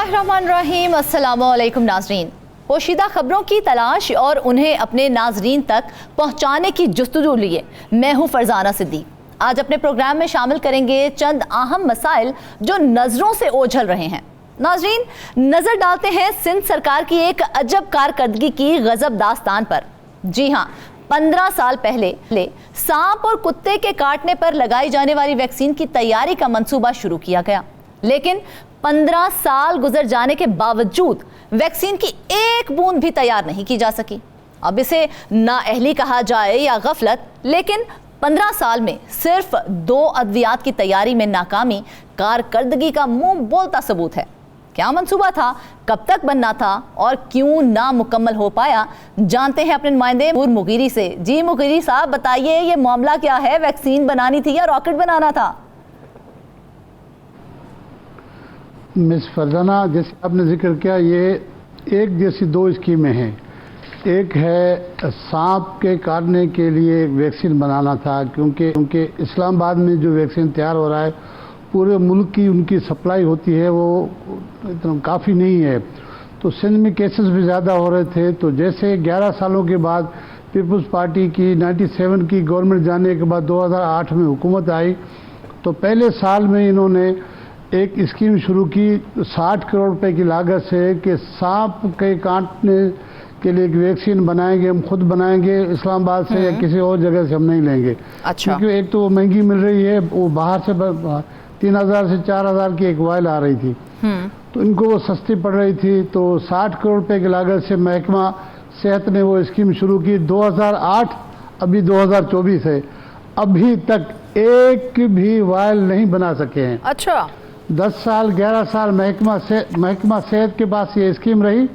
बिस्मिल्लाहिर्रहमानिर्रहीम। अस्सलामुअलैकुम नाज़रीन। पोशीदा खबरों की तलाश और उन्हें अपने नाजरीन तक पहुँचाने की जुस्तजू लिए मैं हूँ फरजाना सिद्दीक। आज अपने प्रोग्राम में शामिल करेंगे चंद अहम मसाइल जो नज़रों से ओझल रहे हैं। नाजरीन, नज़र डालते हैं सिंध सरकार की एक अजब कारकर्दगी की गजब दास्तान पर। जी हाँ, 15 साल पहले सांप और कुत्ते के काटने पर लगाई जाने वाली वैक्सीन की तैयारी का मंसूबा शुरू किया गया, लेकिन 15 साल गुजर जाने के बावजूद वैक्सीन की एक बूंद भी तैयार नहीं की जा सकी। अब इसे नाअहली कहा जाए या गफलत, लेकिन 15 साल में सिर्फ 2 अद्वियात की तैयारी में नाकामी कारकर्दगी का मुंह बोलता सबूत है। क्या मंसूबा था, कब तक बनना था और क्यों ना मुकम्मल हो पाया, जानते हैं अपने नुमाइंदे नूर मुगीरी से। जी मुगीरी साहब, बताइए ये मामला क्या है? वैक्सीन बनानी थी या रॉकेट बनाना था? मिस फरजाना, जैसे आपने जिक्र किया, ये एक जैसी 2 स्कीमें हैं। एक है सांप के काटने के लिए वैक्सीन बनाना था, क्योंकि इस्लामाबाद में जो वैक्सीन तैयार हो रहा है पूरे मुल्क की उनकी सप्लाई होती है, वो इतना काफ़ी नहीं है। तो सिंध में केसेस भी ज़्यादा हो रहे थे। तो जैसे 11 सालों के बाद पीपल्स पार्टी की 97 की गवर्नमेंट जाने के बाद 2008 में हुकूमत आई, तो पहले साल में इन्होंने एक स्कीम शुरू की 60 करोड़ रुपए की लागत से कि सांप के काटने के लिए एक वैक्सीन बनाएंगे, हम खुद बनाएंगे इस्लामाबाद से या किसी और जगह से हम नहीं लेंगे। अच्छा। क्योंकि एक तो वो महंगी मिल रही है, वो बाहर से 3000 से 4000 की एक वायल आ रही थी, तो इनको वो सस्ती पड़ रही थी। तो 60 करोड़ रुपए की लागत से महकमा सेहत ने वो स्कीम शुरू की 2008, अभी 2024 है, अभी तक एक भी वायल नहीं बना सके हैं। अच्छा। 10 साल 11 साल महकमा सेहत के पास ये स्कीम रही।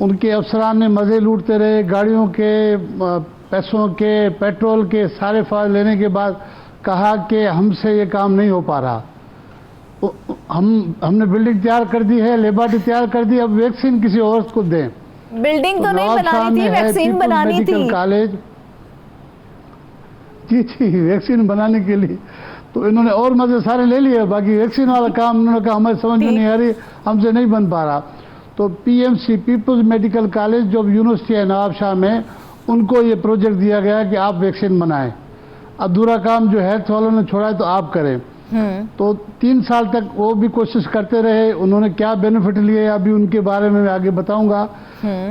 उनके अफसरान ने मज़े लूटते रहे, गाड़ियों के पैसों के, पेट्रोल के सारे फायदे लेने के बाद कहा कि हमसे ये काम नहीं हो पा रहा। हमने बिल्डिंग तैयार कर दी है, लेबॉरेटरी तैयार कर दी, अब वैक्सीन किसी और को दें। बिल्डिंग तो नहीं बनानी थी, वैक्सीन बनानी थी। कॉलेज जी वैक्सीन बनाने के लिए तो इन्होंने और मजे सारे ले लिए, बाकी वैक्सीन वाला काम इन्होंने कहा हमें समझ में नहीं आ रही, हमसे नहीं बन पा रहा। तो पीएमसी पीपल्स मेडिकल कॉलेज जो यूनिवर्सिटी है नवाब शाह में, उनको ये प्रोजेक्ट दिया गया कि आप वैक्सीन बनाएं। अधूरा काम जो हेल्थ वालों ने छोड़ा है तो आप करें। तो 3 साल तक वो भी कोशिश करते रहे। उन्होंने क्या बेनिफिट लिए अभी उनके बारे में मैं आगे बताऊंगा,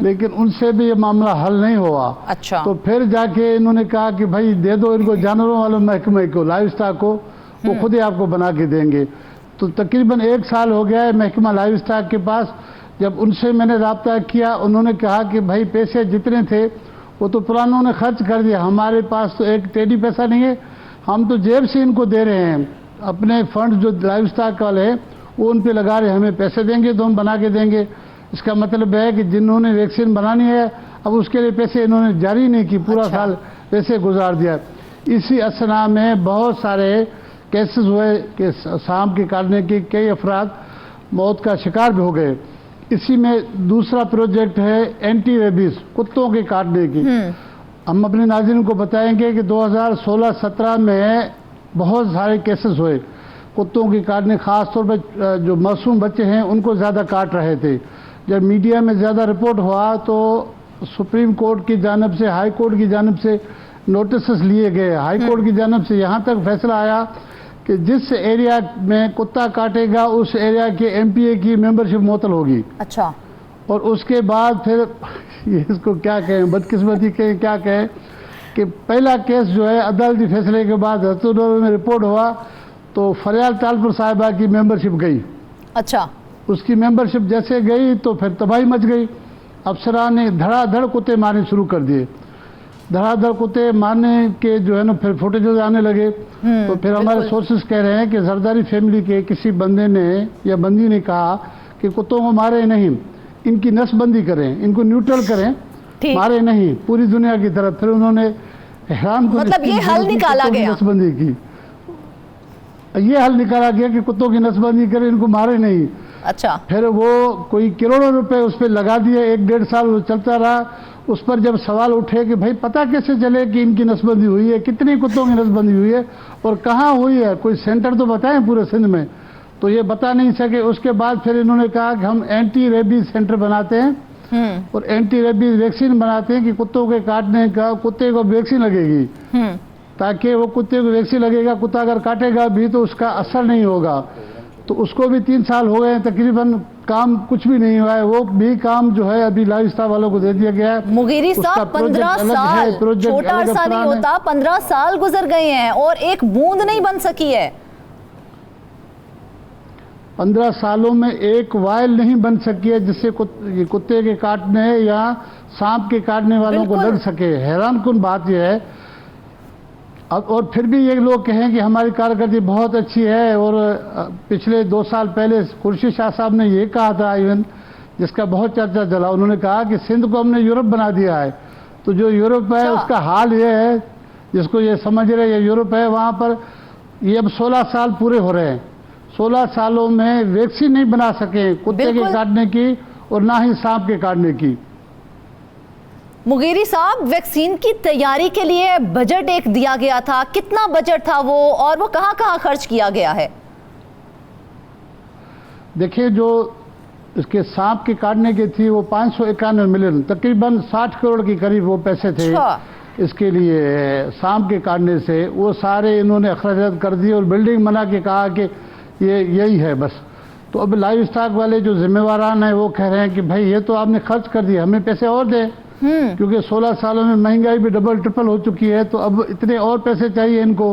लेकिन उनसे भी ये मामला हल नहीं हुआ। अच्छा। तो फिर जाके इन्होंने कहा कि भाई दे दो इनको जानवरों वालों महकमे को, लाइव स्टॉक को, वो खुद ही आपको बना के देंगे। तो तकरीबन 1 साल हो गया है महकमा लाइव स्टॉक के पास। जब उनसे मैंने रब्ता किया, उन्होंने कहा कि भाई पैसे जितने थे वो तो पुरानों ने खर्च कर दिया, हमारे पास तो एक टेडी पैसा नहीं है, हम तो जेब से इनको दे रहे हैं, अपने फंड जो लाइव स्टॉक वाले हैं वो उन पे लगा रहे, हमें पैसे देंगे तो हम बना के देंगे। इसका मतलब है कि जिन्होंने वैक्सीन बनानी है अब उसके लिए पैसे इन्होंने जारी नहीं की, पूरा साल वैसे गुजार दिया। इसी असना में बहुत सारे केसेस हुए कि सांप के काटने के कई अफराद मौत का शिकार भी हो गए। इसी में दूसरा प्रोजेक्ट है एंटी रेबीज, कुत्तों के काटने की। हम अपने नाज़रीन को बताएंगे कि 2016-17 में बहुत सारे केसेस हुए कुत्तों के काटने, खासतौर पर जो मासूम बच्चे हैं उनको ज़्यादा काट रहे थे। जब मीडिया में ज़्यादा रिपोर्ट हुआ तो सुप्रीम कोर्ट की जानिब से, हाई कोर्ट की जानिब से नोटिस लिए गए। हाई कोर्ट की जानिब से यहाँ तक फैसला आया कि जिस एरिया में कुत्ता काटेगा उस एरिया के एमपीए की मेंबरशिप मुअत्तल होगी। अच्छा। और उसके बाद फिर ये इसको क्या कहें, बदकिस्मती कहें क्या कहें, कि पहला केस जो है अदालती फैसले के बाद हस्तों में रिपोर्ट हुआ तो फरियाल तालपुर साहिबा की मेंबरशिप गई। अच्छा। उसकी मेंबरशिप जैसे गई तो फिर तबाही मच गई। अफसरान ने धड़ाधड़ कुत्ते मारने शुरू कर दिए। धड़ाधड़ कुत्ते मारने के जो है ना फिर फुटेजेस आने लगे। तो फिर हमारे सोर्सेस कह रहे हैं कि जरदारी फैमिली के किसी बंदे ने या बंदी ने कहा कि कुत्तों को मारे नहीं, इनकी नसबंदी करें, इनको न्यूट्रल करें, मारे नहीं पूरी दुनिया की तरफ। फिर उन्होंने हैरान को मतलब ये हल निकाला गया, नसबंदी की, ये हल निकाला गया कि कुत्तों की नसबंदी करें, इनको मारे नहीं। अच्छा। फिर वो कोई करोड़ों रुपए उस पर लगा दिए, 1-1.5 साल वो चलता रहा। उस पर जब सवाल उठे कि भाई पता कैसे चले कि इनकी नसबंदी हुई है, कितने कुत्तों की नसबंदी हुई है और कहाँ हुई है, कोई सेंटर तो बताएं पूरे सिंध में। तो ये बता नहीं सके। उसके बाद फिर इन्होंने कहा कि हम एंटी रेबीज सेंटर बनाते हैं और एंटी रेबीज वैक्सीन बनाते हैं कि कुत्तों के काटने का कुत्ते को वैक्सीन लगेगी, ताकि वो कुत्ते को वैक्सीन लगेगा, कुत्ता अगर काटेगा भी तो उसका असर नहीं होगा। तो उसको भी 3 साल हो गए तकरीबन, काम कुछ भी नहीं हुआ है। वो भी काम जो है अभी लाइव स्टाफ वालों को दे दिया गया है। मुगीरी साहब 15 साल छोटा अरसा नहीं होता, 15 साल गुजर गए हैं और एक बूंद नहीं बन सकी है। 15 सालों में एक वायल नहीं बन सकी है जिससे कुत्ते के काटने या सांप के काटने वालों को लग सके। हैरानकुन बात यह है। अब और फिर भी ये लोग कहें कि हमारी कारकर्दगी बहुत अच्छी है। और पिछले 2 साल पहले खुर्शीद शाह साहब ने ये कहा था, इवन जिसका बहुत चर्चा चला, उन्होंने कहा कि सिंध को हमने यूरोप बना दिया है। तो जो यूरोप है उसका हाल ये है, जिसको ये समझ रहे ये यूरोप है, वहाँ पर ये अब 16 साल पूरे हो रहे हैं। 16 सालों में वैक्सीन नहीं बना सके कुत्ते के काटने की और ना ही सांप के काटने की। मुगीरी साहब, वैक्सीन की तैयारी के लिए बजट एक दिया गया था, कितना बजट था वो और वो कहां कहां खर्च किया गया है? देखिए, जो इसके सांप के काटने की थी वो 591 मिलियन, तकरीबन 60 करोड़ के करीब वो पैसे थे। इसके लिए सांप के काटने से वो सारे इन्होंने अखराजात कर दिए और बिल्डिंग बना के कहा कि ये यही है बस। तो अब लाइव स्टॉक वाले जो जिम्मेवारान हैं वो कह रहे हैं कि भाई ये तो आपने खर्च कर दिया, हमें पैसे और दें, क्योंकि 16 सालों में महंगाई भी डबल ट्रिपल हो चुकी है। तो अब इतने और पैसे चाहिए इनको,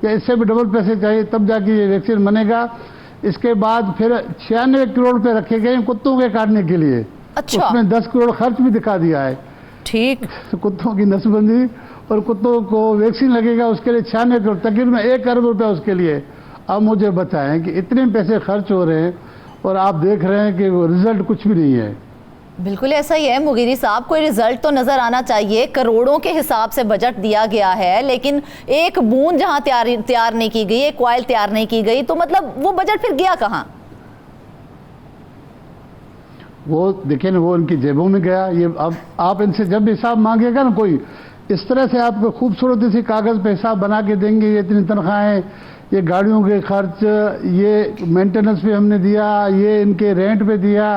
या इससे भी डबल पैसे चाहिए, तब जाके ये वैक्सीन बनेगा। इसके बाद फिर 96 करोड़ रुपए रखे गए कुत्तों के काटने के लिए। अच्छा। उसमें 10 करोड़ खर्च भी दिखा दिया है। ठीक। कुत्तों की नसबंदी और कुत्तों को वैक्सीन लगेगा उसके लिए 96 करोड़, तकरीबन 1 अरब रुपया उसके लिए। अब मुझे बताएं कि इतने पैसे खर्च हो रहे हैं और आप देख रहे हैं कि वो रिजल्ट कुछ भी नहीं है। बिल्कुल ऐसा ही है मुगीरी साहब, कोई रिजल्ट तो नजर आना चाहिए। करोड़ों के हिसाब से बजट दिया गया है, लेकिन एक बूंद जहां तैयार नहीं की गई, एक कॉइल तैयार नहीं की गई, तो मतलब वो बजट फिर गया कहां? वो देखिए ना, वो उनकी जेबों में गया। ये अब आप इनसे जब हिसाब मांगेगा ना कोई, इस तरह से आपको खूबसूरती सी कागज पे हिसाब बना के देंगे, ये इतनी तनख्वाहें, ये गाड़ियों के खर्च, ये मेंटेनेंस पे हमने दिया, ये इनके रेंट पे दिया,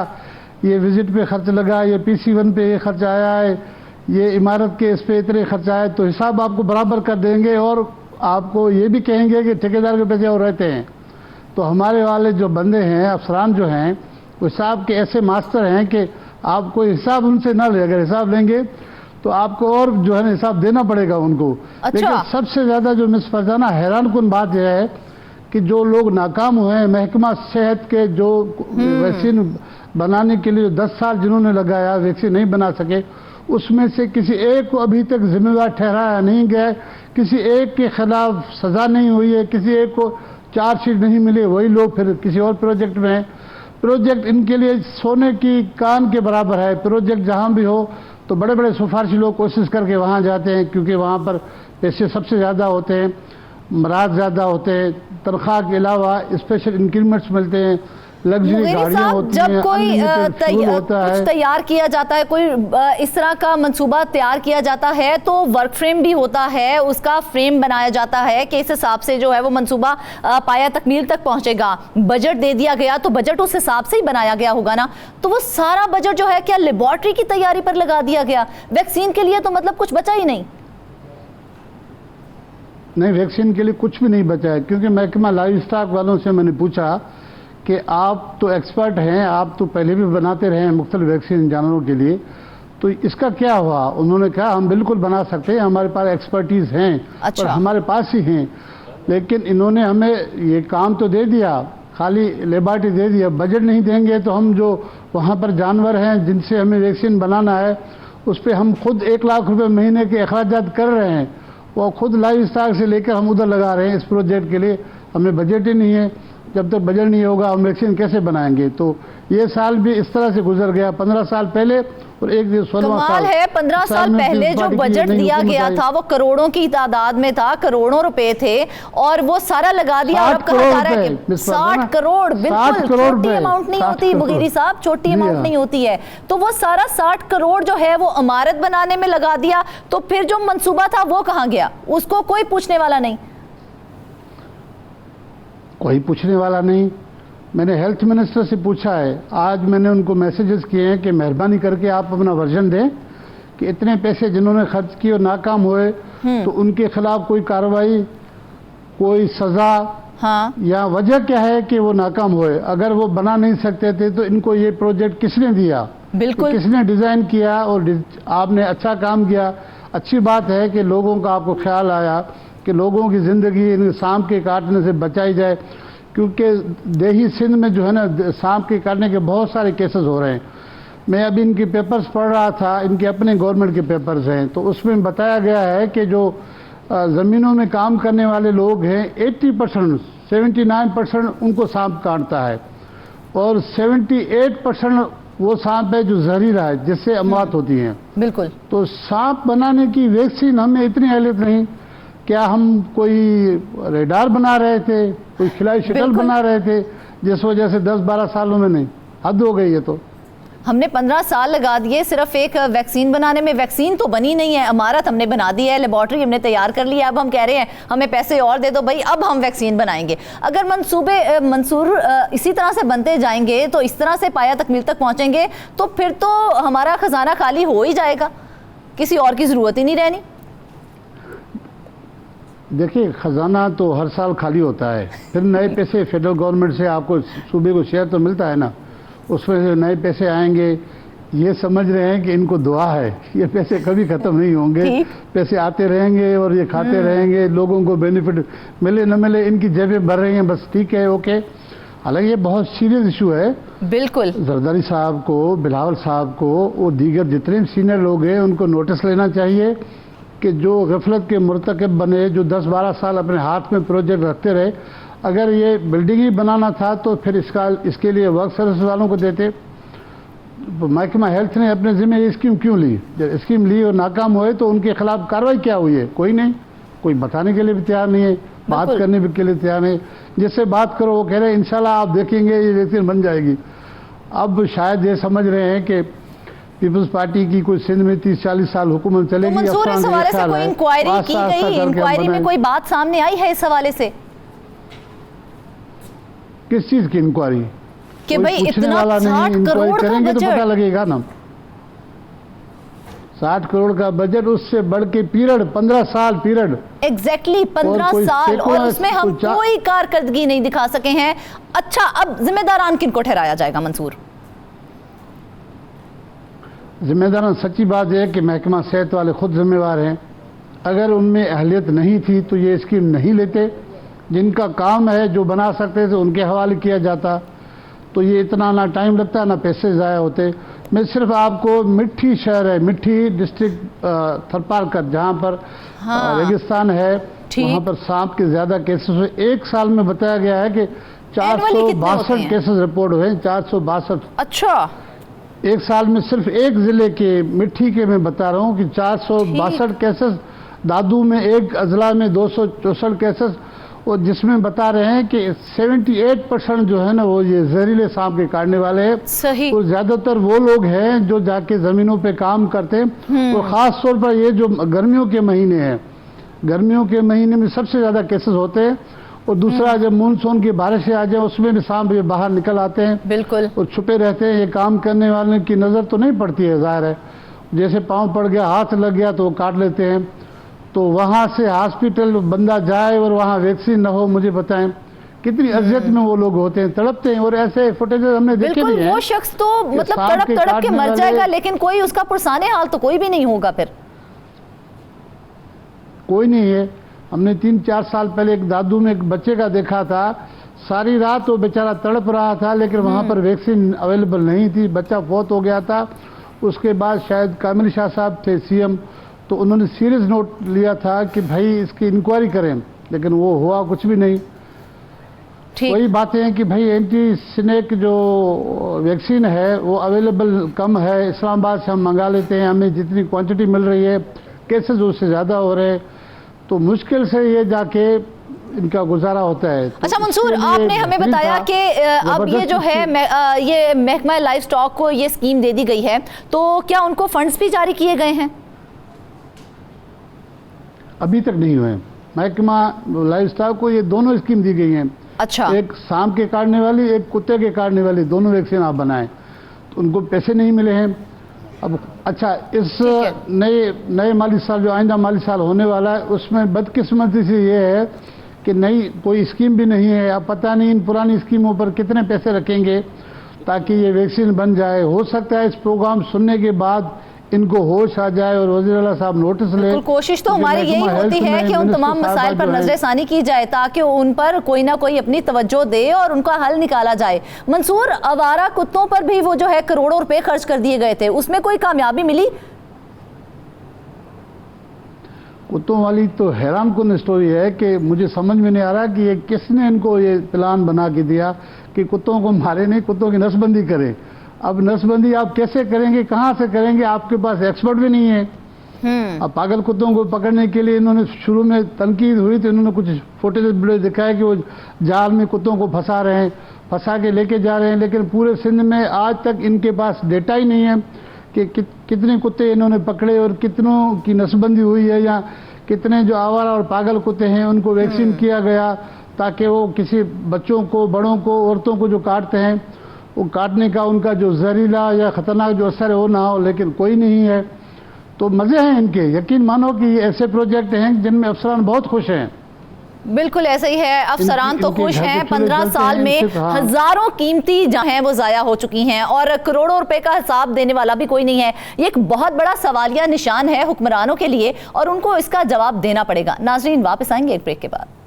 ये विजिट पे खर्च लगा, ये PC1 पे ये खर्च आया है, ये इमारत के इस पे इतने खर्च आए। तो हिसाब आपको बराबर कर देंगे और आपको ये भी कहेंगे कि ठेकेदार के पैसे और रहते हैं। तो हमारे वाले जो बंदे हैं, अफसरान जो हैं, वो हिसाब के ऐसे मास्टर हैं कि आप कोई हिसाब उनसे ना ले, अगर हिसाब लेंगे तो आपको और जो है ना हिसाब देना पड़ेगा उनको। अच्छा। लेकिन सबसे ज़्यादा जो मिस फरजाना हैरानकुन बात यह है कि जो लोग नाकाम हुए हैं, महकमा सेहत के जो वैक्सीन बनाने के लिए 10 साल जिन्होंने लगाया, वैक्सीन नहीं बना सके, उसमें से किसी एक को अभी तक जिम्मेदार ठहराया नहीं गया, किसी एक के खिलाफ सजा नहीं हुई है, किसी एक को चार्जशीट नहीं मिली। वही लोग फिर किसी और प्रोजेक्ट में हैं। प्रोजेक्ट इनके लिए सोने की कान के बराबर है। प्रोजेक्ट जहाँ भी हो तो बड़े बड़े सिफारशी लोग कोशिश करके वहाँ जाते हैं, क्योंकि वहाँ पर पैसे सबसे ज़्यादा होते हैं, मराज ज़्यादा होते हैं, तनख्वाह के अलावा स्पेशल इंक्रीमेंट्स मिलते हैं, लग्जरी गाड़ियाँ होती हैं, जब कोई होता है, कुछ तैयार किया जाता है, कोई इस तरह का मंसूबा तैयार किया जाता है, तो वर्क फ्रेम भी होता है, उसका फ्रेम बनाया जाता है कि इस हिसाब से जो है वो मंसूबा पाया तकमील तक पहुंचेगा। बजट दे दिया गया तो बजट उस हिसाब से ही बनाया गया होगा ना। तो वो सारा बजट जो है क्या लेबोरेटरी की तैयारी पर लगा दिया गया? वैक्सीन के लिए तो मतलब कुछ बचा ही नहीं। नहीं, वैक्सीन के लिए कुछ भी नहीं बचा है, क्योंकि महकमा लाइव स्टॉक वालों से मैंने पूछा कि आप तो एक्सपर्ट हैं, आप तो पहले भी बनाते रहे हैं मुख्तलिफ वैक्सीन जानवरों के लिए, तो इसका क्या हुआ? उन्होंने कहा हम बिल्कुल बना सकते हैं, हमारे पास एक्सपर्टीज़ हैं। अच्छा। और हमारे पास ही हैं। लेकिन इन्होंने हमें ये काम तो दे दिया, खाली लेबॉरेटरी दे दिया, बजट नहीं देंगे तो हम जो वहाँ पर जानवर हैं जिनसे हमें वैक्सीन बनाना है, उस पर हम खुद 1 लाख रुपये महीने के अखराजात कर रहे हैं। वो खुद लाइव स्टॉक से लेकर हम उधर लगा रहे हैं इस प्रोजेक्ट के लिए। हमें बजट ही नहीं है। जब तक बजट नहीं होगा हम वैक्सीन कैसे बनाएंगे? तो ये साल भी इस तरह से गुजर गया, 15 साल पहले और एक दिन 16वां साल। कमाल है, 15 साल पहले जो बजट दिया गया था वो करोड़ों की तादाद में था, करोड़ों रुपए थे, और वो सारा लगा दिया। और अब कहा जा रहा है कि 60 करोड़, बिल्कुल छोटी अमाउंट नहीं होती मुगीरी साहब, छोटी अमाउंट नहीं होती है। तो वो सारा 60 करोड़ जो है वो इमारत बनाने में लगा दिया, तो फिर जो मंसूबा था वो कहाँ गया? उसको कोई पूछने वाला नहीं। कोई पूछने वाला नहीं। मैंने हेल्थ मिनिस्टर से पूछा है, आज मैंने उनको मैसेजेस किए हैं कि मेहरबानी करके आप अपना वर्जन दें कि इतने पैसे जिन्होंने खर्च किए और नाकाम हुए तो उनके खिलाफ कोई कार्रवाई, कोई सज़ा, हाँ, या वजह क्या है कि वो नाकाम हुए। अगर वो बना नहीं सकते थे तो इनको ये प्रोजेक्ट किसने दिया, बिल्कुल, किसने डिज़ाइन किया, और आपने अच्छा काम किया। अच्छी बात है कि लोगों का आपको ख्याल आया कि लोगों की ज़िंदगी इन सांप के काटने से बचाई जाए, क्योंकि देही सिंध में जो है ना सांप के काटने के बहुत सारे केसेस हो रहे हैं। मैं अभी इनके पेपर्स पढ़ रहा था, इनके अपने गवर्नमेंट के पेपर्स हैं, तो उसमें बताया गया है कि जो ज़मीनों में काम करने वाले लोग हैं 80%, 79% उनको सांप काटता है, और 78% वो सांप है जो जहरीला है, जिससे अमवात होती हैं। बिल्कुल। तो सांप बनाने की वैक्सीन हमें इतनी अहलियत नहीं। क्या हम कोई रेडार बना रहे थे, कोई खिलाई शटल बना रहे थे, जिस वजह से 10-12 सालों में नहीं? हद हो गई है। तो हमने 15 साल लगा दिए सिर्फ एक वैक्सीन बनाने में। वैक्सीन तो बनी नहीं है, इमारत हमने बना दी है, लेबॉर्ट्री हमने तैयार कर ली है, अब हम कह रहे हैं हमें पैसे और दे दो भाई, अब हम वैक्सीन बनाएंगे। अगर मंसूर इसी तरह से बनते जाएंगे तो इस तरह से पाया तकमील तक पहुंचेंगे तो फिर तो हमारा खजाना खाली हो ही जाएगा, किसी और की ज़रूरत ही नहीं रहनी। देखिए, खजाना तो हर साल खाली होता है, फिर नए पैसे फेडरल गवर्नमेंट से आपको सूबे को शेयर तो मिलता है ना, उसमें से नए पैसे आएंगे। ये समझ रहे हैं कि इनको दुआ है, ये पैसे कभी ख़त्म नहीं होंगे, पैसे आते रहेंगे और ये खाते रहेंगे, लोगों को बेनिफिट मिले न मिले इनकी जेबें भर रही हैं, बस ठीक है, ओके। हालांकि ये बहुत सीरियस इशू है। बिल्कुल, जरदारी साहब को, बिलावल साहब को और दीगर जितने सीनियर लोग हैं उनको नोटिस लेना चाहिए कि जो गफलत के मुर्तकब बने, जो 10-12 साल अपने हाथ में प्रोजेक्ट रखते रहे, अगर ये बिल्डिंग ही बनाना था तो फिर इसके लिए वर्क सर्विस वालों को देते। महकमा हेल्थ ने अपने जिम्मे ये स्कीम क्यों ली? जब स्कीम ली और नाकाम हुए तो उनके खिलाफ कार्रवाई क्या हुई है? कोई नहीं, कोई बताने के लिए भी तैयार नहीं है, बात करने के लिए तैयार नहीं। जिससे बात करो वो कह रहे हैं इंशाल्लाह आप देखेंगे ये वैक्सीन बन जाएगी। अब शायद ये समझ रहे हैं कि पीपल्स पार्टी की कोई सिंध में 30-40 साल हुकूमत चलेगी। तो मंसूर, इस हवाले से कोई इंक्वायरी की गई? इंक्वायरी में कोई बात सामने आई है इस हवाले से? किस चीज की इंक्वायरी? कि भाई इतना 60 करोड़ का करेंगे तो बजट, पता लगेगा ना। 60 करोड़ का बजट, उससे बढ़ के पीरियड 15 साल पीरियड, एग्जैक्टली 15 साल, और उसमें हम कोई कारकर्दगी नहीं दिखा सके हैं। अच्छा, अब जिम्मेदारान किनको ठहराया जाएगा मंसूर? जिम्मेदारान, सच्ची बात यह है कि महकमा सेहत वाले खुद जिम्मेवार हैं। अगर उनमें अहलियत नहीं थी तो ये स्कीम नहीं लेते। जिनका काम है, जो बना सकते थे, उनके हवाले किया जाता तो ये इतना ना टाइम लगता ना पैसे ज़ाया होते। मैं सिर्फ आपको मिट्टी शहर है, मिट्टी डिस्ट्रिक्ट थरपारकर, जहाँ पर रेगिस्तान है, वहाँ पर सांप के ज़्यादा केसेस हुए। एक साल में बताया गया है कि 462 केसेस रिपोर्ट हुए, 462। अच्छा, एक साल में सिर्फ एक ज़िले के मिट्टी के मैं बता रहा हूँ कि 462 केसेस, दादू में एक अजला में 264 केसेस, और जिसमें बता रहे हैं कि 78% जो है ना वो ये जहरीले सांप के काटने वाले हैं। सही। और ज़्यादातर वो लोग हैं जो जाके ज़मीनों पे काम करते हैं, और ख़ास तौर पर ये जो गर्मियों के महीने हैं, गर्मियों के महीने में सबसे ज़्यादा केसेस होते हैं। और दूसरा, जब मानसून की बारिशें आ जाए उसमें भी सांप ये बाहर निकल आते हैं, बिल्कुल, और छुपे रहते हैं। ये काम करने वाले की नज़र तो नहीं पड़ती है, ज़ाहिर है, जैसे पाँव पड़ गया, हाथ लग गया तो वो काट लेते हैं। तो वहाँ से हॉस्पिटल बंदा जाए और वहाँ वैक्सीन न हो, मुझे बताएं कितनी अजियत में वो लोग होते हैं, तड़पते हैं। और ऐसे फुटेज हमने देखे भी हैं। वो शख्स तो मतलब तड़प तड़प के मर जाएगा, लेकिन कोई उसका पुरसाने हाल तो कोई भी नहीं होगा। फिर कोई नहीं है। हमने 3-4 साल पहले एक दादू में एक बच्चे का देखा था, सारी रात वो बेचारा तड़प रहा था, लेकिन वहाँ पर वैक्सीन अवेलेबल नहीं थी, बच्चा फौत हो गया था। उसके बाद शायद कामिल शाह साहब थे सीएम, तो उन्होंने सीरियस नोट लिया था कि भाई इसकी इंक्वायरी करें, लेकिन वो हुआ कुछ भी नहीं। वही बातें हैं कि भाई एंटी स्नेक जो वैक्सीन है वो अवेलेबल कम है, इस्लामाबाद से हम मंगा लेते हैं, हमें जितनी क्वांटिटी मिल रही है, केसेस उससे ज़्यादा हो रहे हैं, तो मुश्किल से ये जाके इनका गुजारा होता है। तो अच्छा मंसूर, आपने हमें बताया कि अब ये जो है ये महकमा लाइव स्टॉक को ये स्कीम दे दी गई है, तो क्या उनको फंड्स भी जारी किए गए हैं? अभी तक नहीं हुए। महकमा लाइव स्टॉक को ये दोनों स्कीम दी गई हैं। अच्छा। एक सांप के काटने वाली, एक कुत्ते के काटने वाली, दोनों वैक्सीन आप बनाएं। तो उनको पैसे नहीं मिले हैं। अब अच्छा, इस नए माली साल, जो आइंदा माली साल होने वाला है, उसमें बदकिस्मती से ये है कि नई कोई स्कीम भी नहीं है। अब पता नहीं इन पुरानी स्कीमों पर कितने पैसे रखेंगे ताकि ये वैक्सीन बन जाए। हो सकता है इस प्रोग्राम सुनने के बाद इनको होश आ जाए और वज़ीर आला साहब नोटिस ले। कोशिश तो हमारी यही होती है कि उन तमाम मसाइल पर नजरसानी की जाए ताकि उन पर कोई ना कोई अपनी तवज्जो दे और उनका हल निकाला जाए। मंसूर, आवारा कुत्तों पर भी वो जो है करोड़ों रुपए खर्च कर दिए गए थे, उसमें कोई कामयाबी मिली? कुत्तों वाली तो हैरान कुन स्टोरी है कि मुझे समझ में नहीं आ रहा कि ये किसने इनको ये प्लान बना के दिया कि कुत्तों को मारे नहीं, कुत्तों की नसबंदी करें। अब नसबंदी आप कैसे करेंगे, कहाँ से करेंगे? आपके पास एक्सपर्ट भी नहीं है। अब पागल कुत्तों को पकड़ने के लिए इन्होंने शुरू में तनकीद हुई तो इन्होंने कुछ फुटेज वीडियो दिखाया कि वो जाल में कुत्तों को फंसा रहे हैं, फंसा के लेके जा रहे हैं, लेकिन पूरे सिंध में आज तक इनके पास डेटा ही नहीं है कि कितने कुत्ते इन्होंने पकड़े और कितनों की नसबंदी हुई है, या कितने जो आवारा और पागल कुत्ते हैं उनको वैक्सीन किया गया ताकि वो किसी बच्चों को, बड़ों को, औरतों को जो काटते हैं वो काटने का उनका जो जहरीला या ख़तरनाक जो असर है वो ना हो। लेकिन कोई नहीं है। तो मज़े हैं इनके, यकीन मानो कि ऐसे प्रोजेक्ट हैं जिनमें अफसरान बहुत खुश हैं। बिल्कुल ऐसा ही है, अफसरान तो खुश हैं। 15 साल में हजारों कीमती जहां हैं वो जाया हो चुकी हैं और करोड़ों रुपए का हिसाब देने वाला भी कोई नहीं है। ये एक बहुत बड़ा सवालिया निशान है हुक्मरानों के लिए और उनको इसका जवाब देना पड़ेगा। नाजरीन, वापस आएंगे एक ब्रेक के बाद।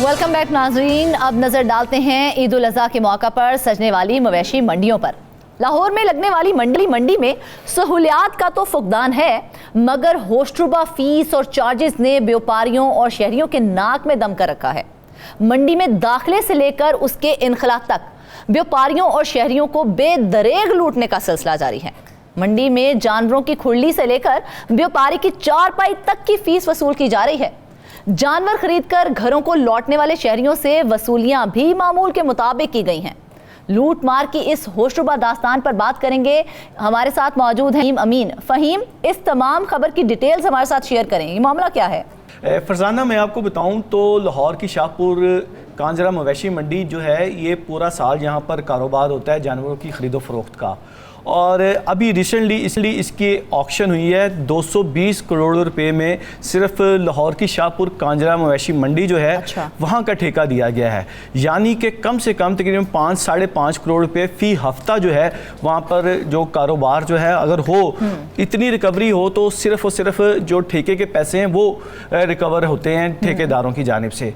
वेलकम बैक नाजरीन। अब नजर डालते हैं ईद उल अज़हा के मौका पर सजने वाली मवेशी मंडियों पर। लाहौर में लगने वाली मंडी में सहूलियात का तो फुकदान है, मगर होशरुबा फीस और चार्जेस ने व्यापारियों और शहरियों के नाक में दम कर रखा है। मंडी में दाखिले से लेकर उसके इनखला तक व्यापारियों और शहरियों को बेदरेग लूटने का सिलसिला जारी है। मंडी में जानवरों की खुरली से लेकर व्यापारी की चारपाई तक की फीस वसूल की जा रही है। जानवर खरीदकर घरों को लौटने वाले शहरियों से वसूलियां भी मामूल के मुताबिक की गई हैं। लूट मार की इस होशरुबा दास्तान पर बात करेंगे। हमारे साथ मौजूद हैं अमीन। फहीम, इस तमाम खबर की डिटेल्स हमारे साथ शेयर करें, ये मामला क्या है? फरजाना, मैं आपको बताऊं तो लाहौर की शाहपुर कांजरा मवेशी मंडी जो है, ये पूरा साल यहाँ पर कारोबार होता है जानवरों की खरीदो फरोख्त का। और अभी रिसेंटली इसलिए इसकी ऑक्शन हुई है 220 करोड़ रुपए में। सिर्फ लाहौर की शाहपुर कांजरा मवेशी मंडी जो है, अच्छा। वहाँ का ठेका दिया गया है, यानी कि कम से कम तकरीबन 5-5.5 करोड़ रुपए फी हफ्ता जो है वहाँ पर जो कारोबार जो है अगर हो, इतनी रिकवरी हो तो सिर्फ और सिर्फ जो ठेके के पैसे हैं वो रिकवर होते हैं ठेकेदारों की जानिब से।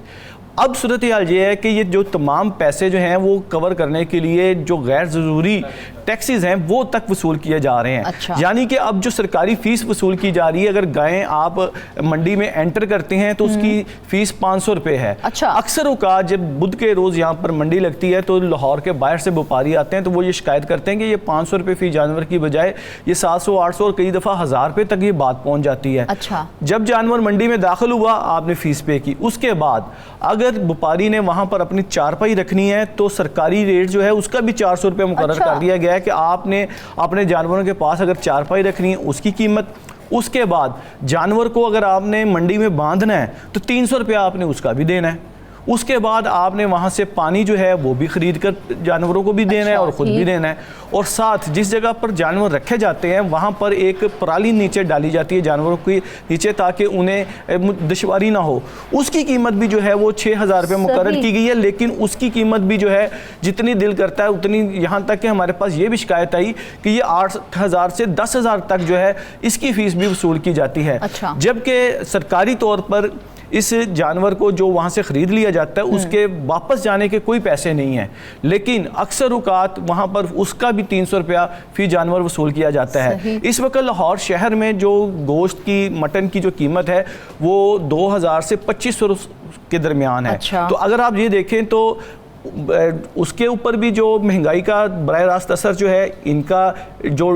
अब सूरत हाल ये है कि ये जो तमाम पैसे जो हैं वो कवर करने के लिए जो गैर ज़रूरी टैक्सेस हैं वो तक वसूल किए जा रहे हैं। अच्छा। यानी कि अब जो सरकारी फीस वसूल की जा रही है, अगर गायें आप मंडी में एंटर करते हैं तो उसकी फीस 500 रुपये है। अच्छा। अक्सर औकात जब बुध के रोज़ यहाँ पर मंडी लगती है तो लाहौर के बाहर से व्यापारी आते हैं तो वो ये शिकायत करते हैं कि ये 500 रुपये फी जानवर की बजाय ये 700-800 और कई दफ़ा 1000 रुपये तक ये बात पहुँच जाती है। अच्छा। जब जानवर मंडी में दाखिल हुआ, आपने फीस पे की, उसके बाद अगर व्यापारी ने वहाँ पर अपनी चारपाई रखनी है तो सरकारी रेट जो है उसका भी 400 रुपये मुकर्रर अच्छा। कर दिया गया है कि आपने अपने जानवरों के पास अगर चारपाई रखनी है उसकी कीमत, उसके बाद जानवर को अगर आपने मंडी में बांधना है तो 300 रुपया आपने उसका भी देना है। उसके बाद आपने वहाँ से पानी जो है वो भी ख़रीद कर जानवरों को भी देना है और ख़ुद भी देना है। और साथ जिस जगह पर जानवर रखे जाते हैं वहाँ पर एक पराली नीचे डाली जाती है जानवरों के नीचे ताकि उन्हें दुश्वारी ना हो। उसकी कीमत भी जो है वो 6000 रुपये मुकर्रर की गई है, लेकिन उसकी कीमत भी जो है जितनी दिल करता है उतनी, यहाँ तक कि हमारे पास ये भी शिकायत आई कि ये 8000 से 10000 तक जो है इसकी फ़ीस भी वसूल की जाती है। अच्छा। जबकि सरकारी तौर पर इस जानवर को जो वहाँ से ख़रीद लिया जाता है उसके वापस जाने के कोई पैसे नहीं हैं, लेकिन अक्सर औकात वहाँ पर उसका भी 300 रुपया फ़ी जानवर वसूल किया जाता है। इस वक्त लाहौर शहर में जो गोश्त की, मटन की जो कीमत है वो 2000 से 2500 के दरमियान है। अच्छा। तो अगर आप ये देखें तो उसके ऊपर भी जो महंगाई का बराह रास्त असर जो है इनका जो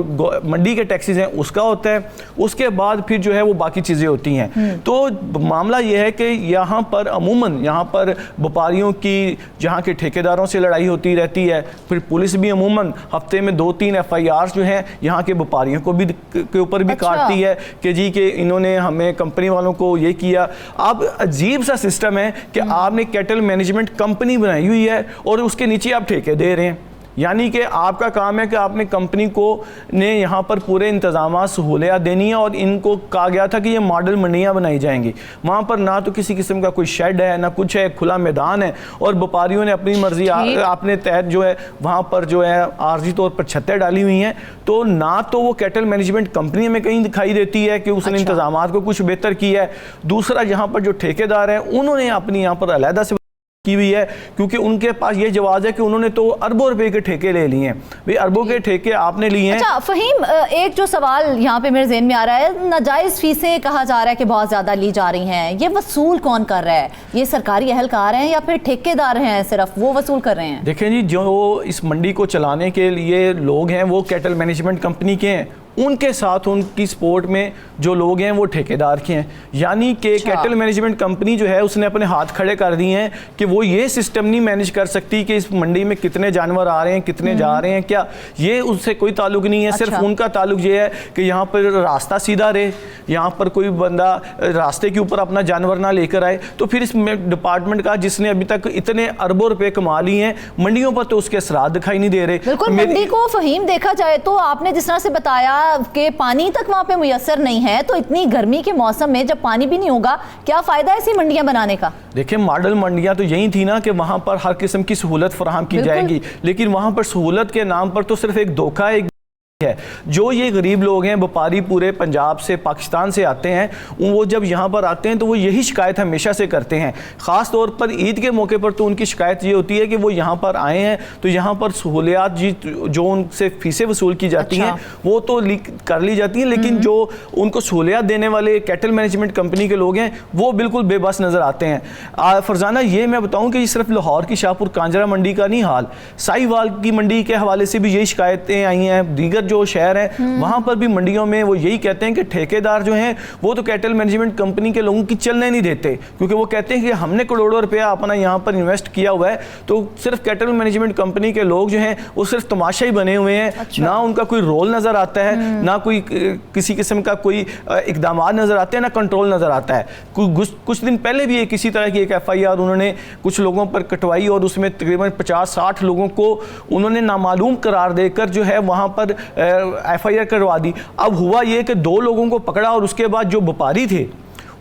मंडी के टैक्सेस हैं उसका होता है, उसके बाद फिर जो है वो बाकी चीज़ें होती हैं। तो मामला ये है कि यहाँ पर अमूमन यहाँ पर व्यापारियों की जहाँ के ठेकेदारों से लड़ाई होती रहती है, फिर पुलिस भी अमूमन हफ्ते में 2-3 FIR जो हैं यहाँ के व्यापारियों को भी के ऊपर भी काटती है कि जी कि इन्होंने हमें कंपनी वालों को ये किया। अब अजीब सा सिस्टम है कि आपने कैटल मैनेजमेंट कंपनी बनाई हुई है और उसके नीचे आप ठेके दे रहे हैं, यानी कि आपका काम है कि आपने कंपनी को ने यहाँ पर पूरे इंतजाम सहूलियात देनी है और इनको कहा गया था कि ये मॉडल मंडियाँ बनाई जाएंगी। वहाँ पर ना तो किसी किस्म का कोई शेड है ना कुछ है, खुला मैदान है और व्यापारियों ने अपनी मर्जी अपने तहत जो है वहाँ पर जो है आर्जी तौर पर छतें डाली हुई हैं। तो ना तो वो कैटल मैनेजमेंट कंपनी में कहीं दिखाई देती है कि उसने इंतजाम को कुछ बेहतर किया है। दूसरा, यहाँ पर जो ठेकेदार हैं उन्होंने अपनी यहाँ पर अलहदा से की हुई है, क्योंकि उनके पास ये जवाब है कि उन्होंने तो अरबों रुपए के ठेके ले लिए हैं। भाई अरबों के ठेके आपने लिए हैं। अच्छा फहीम, एक जो सवाल यहाँ पे मेरे ज़हन में आ रहा है, नाजायज़ फीसें कहा जा रहा है कि बहुत ज़्यादा ली जा रही हैं, ये वसूल कौन कर रहा है? ये सरकारी अहलकार हैं या फिर ठेकेदार हैं सिर्फ वो वसूल कर रहे हैं? देखें जी, जो इस मंडी को चलाने के लिए लोग हैं वो कैटल मैनेजमेंट कंपनी के हैं, उनके साथ उनकी सपोर्ट में जो लोग हैं वो ठेकेदार के हैं। यानी कि कैटल मैनेजमेंट कंपनी जो है उसने अपने हाथ खड़े कर दिए हैं कि वो ये सिस्टम नहीं मैनेज कर सकती कि इस मंडी में कितने जानवर आ रहे हैं, कितने जा रहे हैं, क्या ये उससे कोई ताल्लुक नहीं है। सिर्फ उनका ताल्लुक ये है कि यहाँ पर रास्ता सीधा रहे, यहाँ पर कोई बंदा रास्ते के ऊपर अपना जानवर ना लेकर आए। तो फिर इस डिपार्टमेंट का जिसने अभी तक इतने अरबों रुपए कमा लिए हैं, मंडियों पर तो उसके असरात दिखाई नहीं दे रहे। बिल्कुल, मंडी को फहीम देखा जाए तो आपने जिस तरह से बताया कि पानी तक वहाँ पे मुयस्सर नहीं है, तो इतनी गर्मी के मौसम में जब पानी भी नहीं होगा, क्या फ़ायदा ऐसी मंडियाँ बनाने का? देखिए, मॉडल मंडियाँ तो यही थी ना कि वहाँ पर हर किस्म की सहूलत फराहम की जाएगी, लेकिन वहाँ पर सहूलत के नाम पर तो सिर्फ एक धोखा है। जो ये गरीब लोग हैं, व्यापारी पूरे पंजाब से पाकिस्तान से आते हैं, वो जब यहाँ पर आते हैं तो वो यही शिकायत हमेशा से करते हैं। ख़ास तौर पर ईद के मौके पर तो उनकी शिकायत ये होती है कि वो यहाँ पर आए हैं तो यहाँ पर सहूलियात जी जो उनसे फीसें वसूल की जाती हैं वो तो कर ली जाती हैं, लेकिन जो उनको सहूलियात देने वाले कैटल मैनेजमेंट कंपनी के लोग हैं वो बिल्कुल बेबस नज़र आते हैं। फरजाना, ये मैं बताऊँ कि सिर्फ लाहौर की शाहपुर कांजरा मंडी का नहीं हाल, साहिवाल की मंडी के हवाले से भी यही शिकायतें आई हैं। दीगर जो शहर है वहां पर भी मंडियों में वो यही कहते हैं कि ठेकेदार जो हैं वो तो कैटल मैनेजमेंट कंपनी के लोगों की चलने नहीं देते, क्योंकि वो कहते हैं कि हमने करोड़ों रुपया अपना यहाँ पर इन्वेस्ट किया हुआ है, तो सिर्फ कैटल मैनेजमेंट कंपनी के लोग जो हैं वो सिर्फ तमाशा ही बने हुए हैं। ना उनका कोई रोल नजर आता है, ना कोई किसी किस्म का कोई इकदाम नजर आते हैं, ना कंट्रोल नजर आता है। कुछ दिन पहले भी किसी तरह की एक FIR उन्होंने कुछ लोगों पर कटवाई और उसमें तकरीबन 50-60 लोगों को उन्होंने नामालूम करार देकर जो है वहाँ पर FIR करवा दी। अब हुआ ये कि 2 लोगों को पकड़ा और उसके बाद जो व्यापारी थे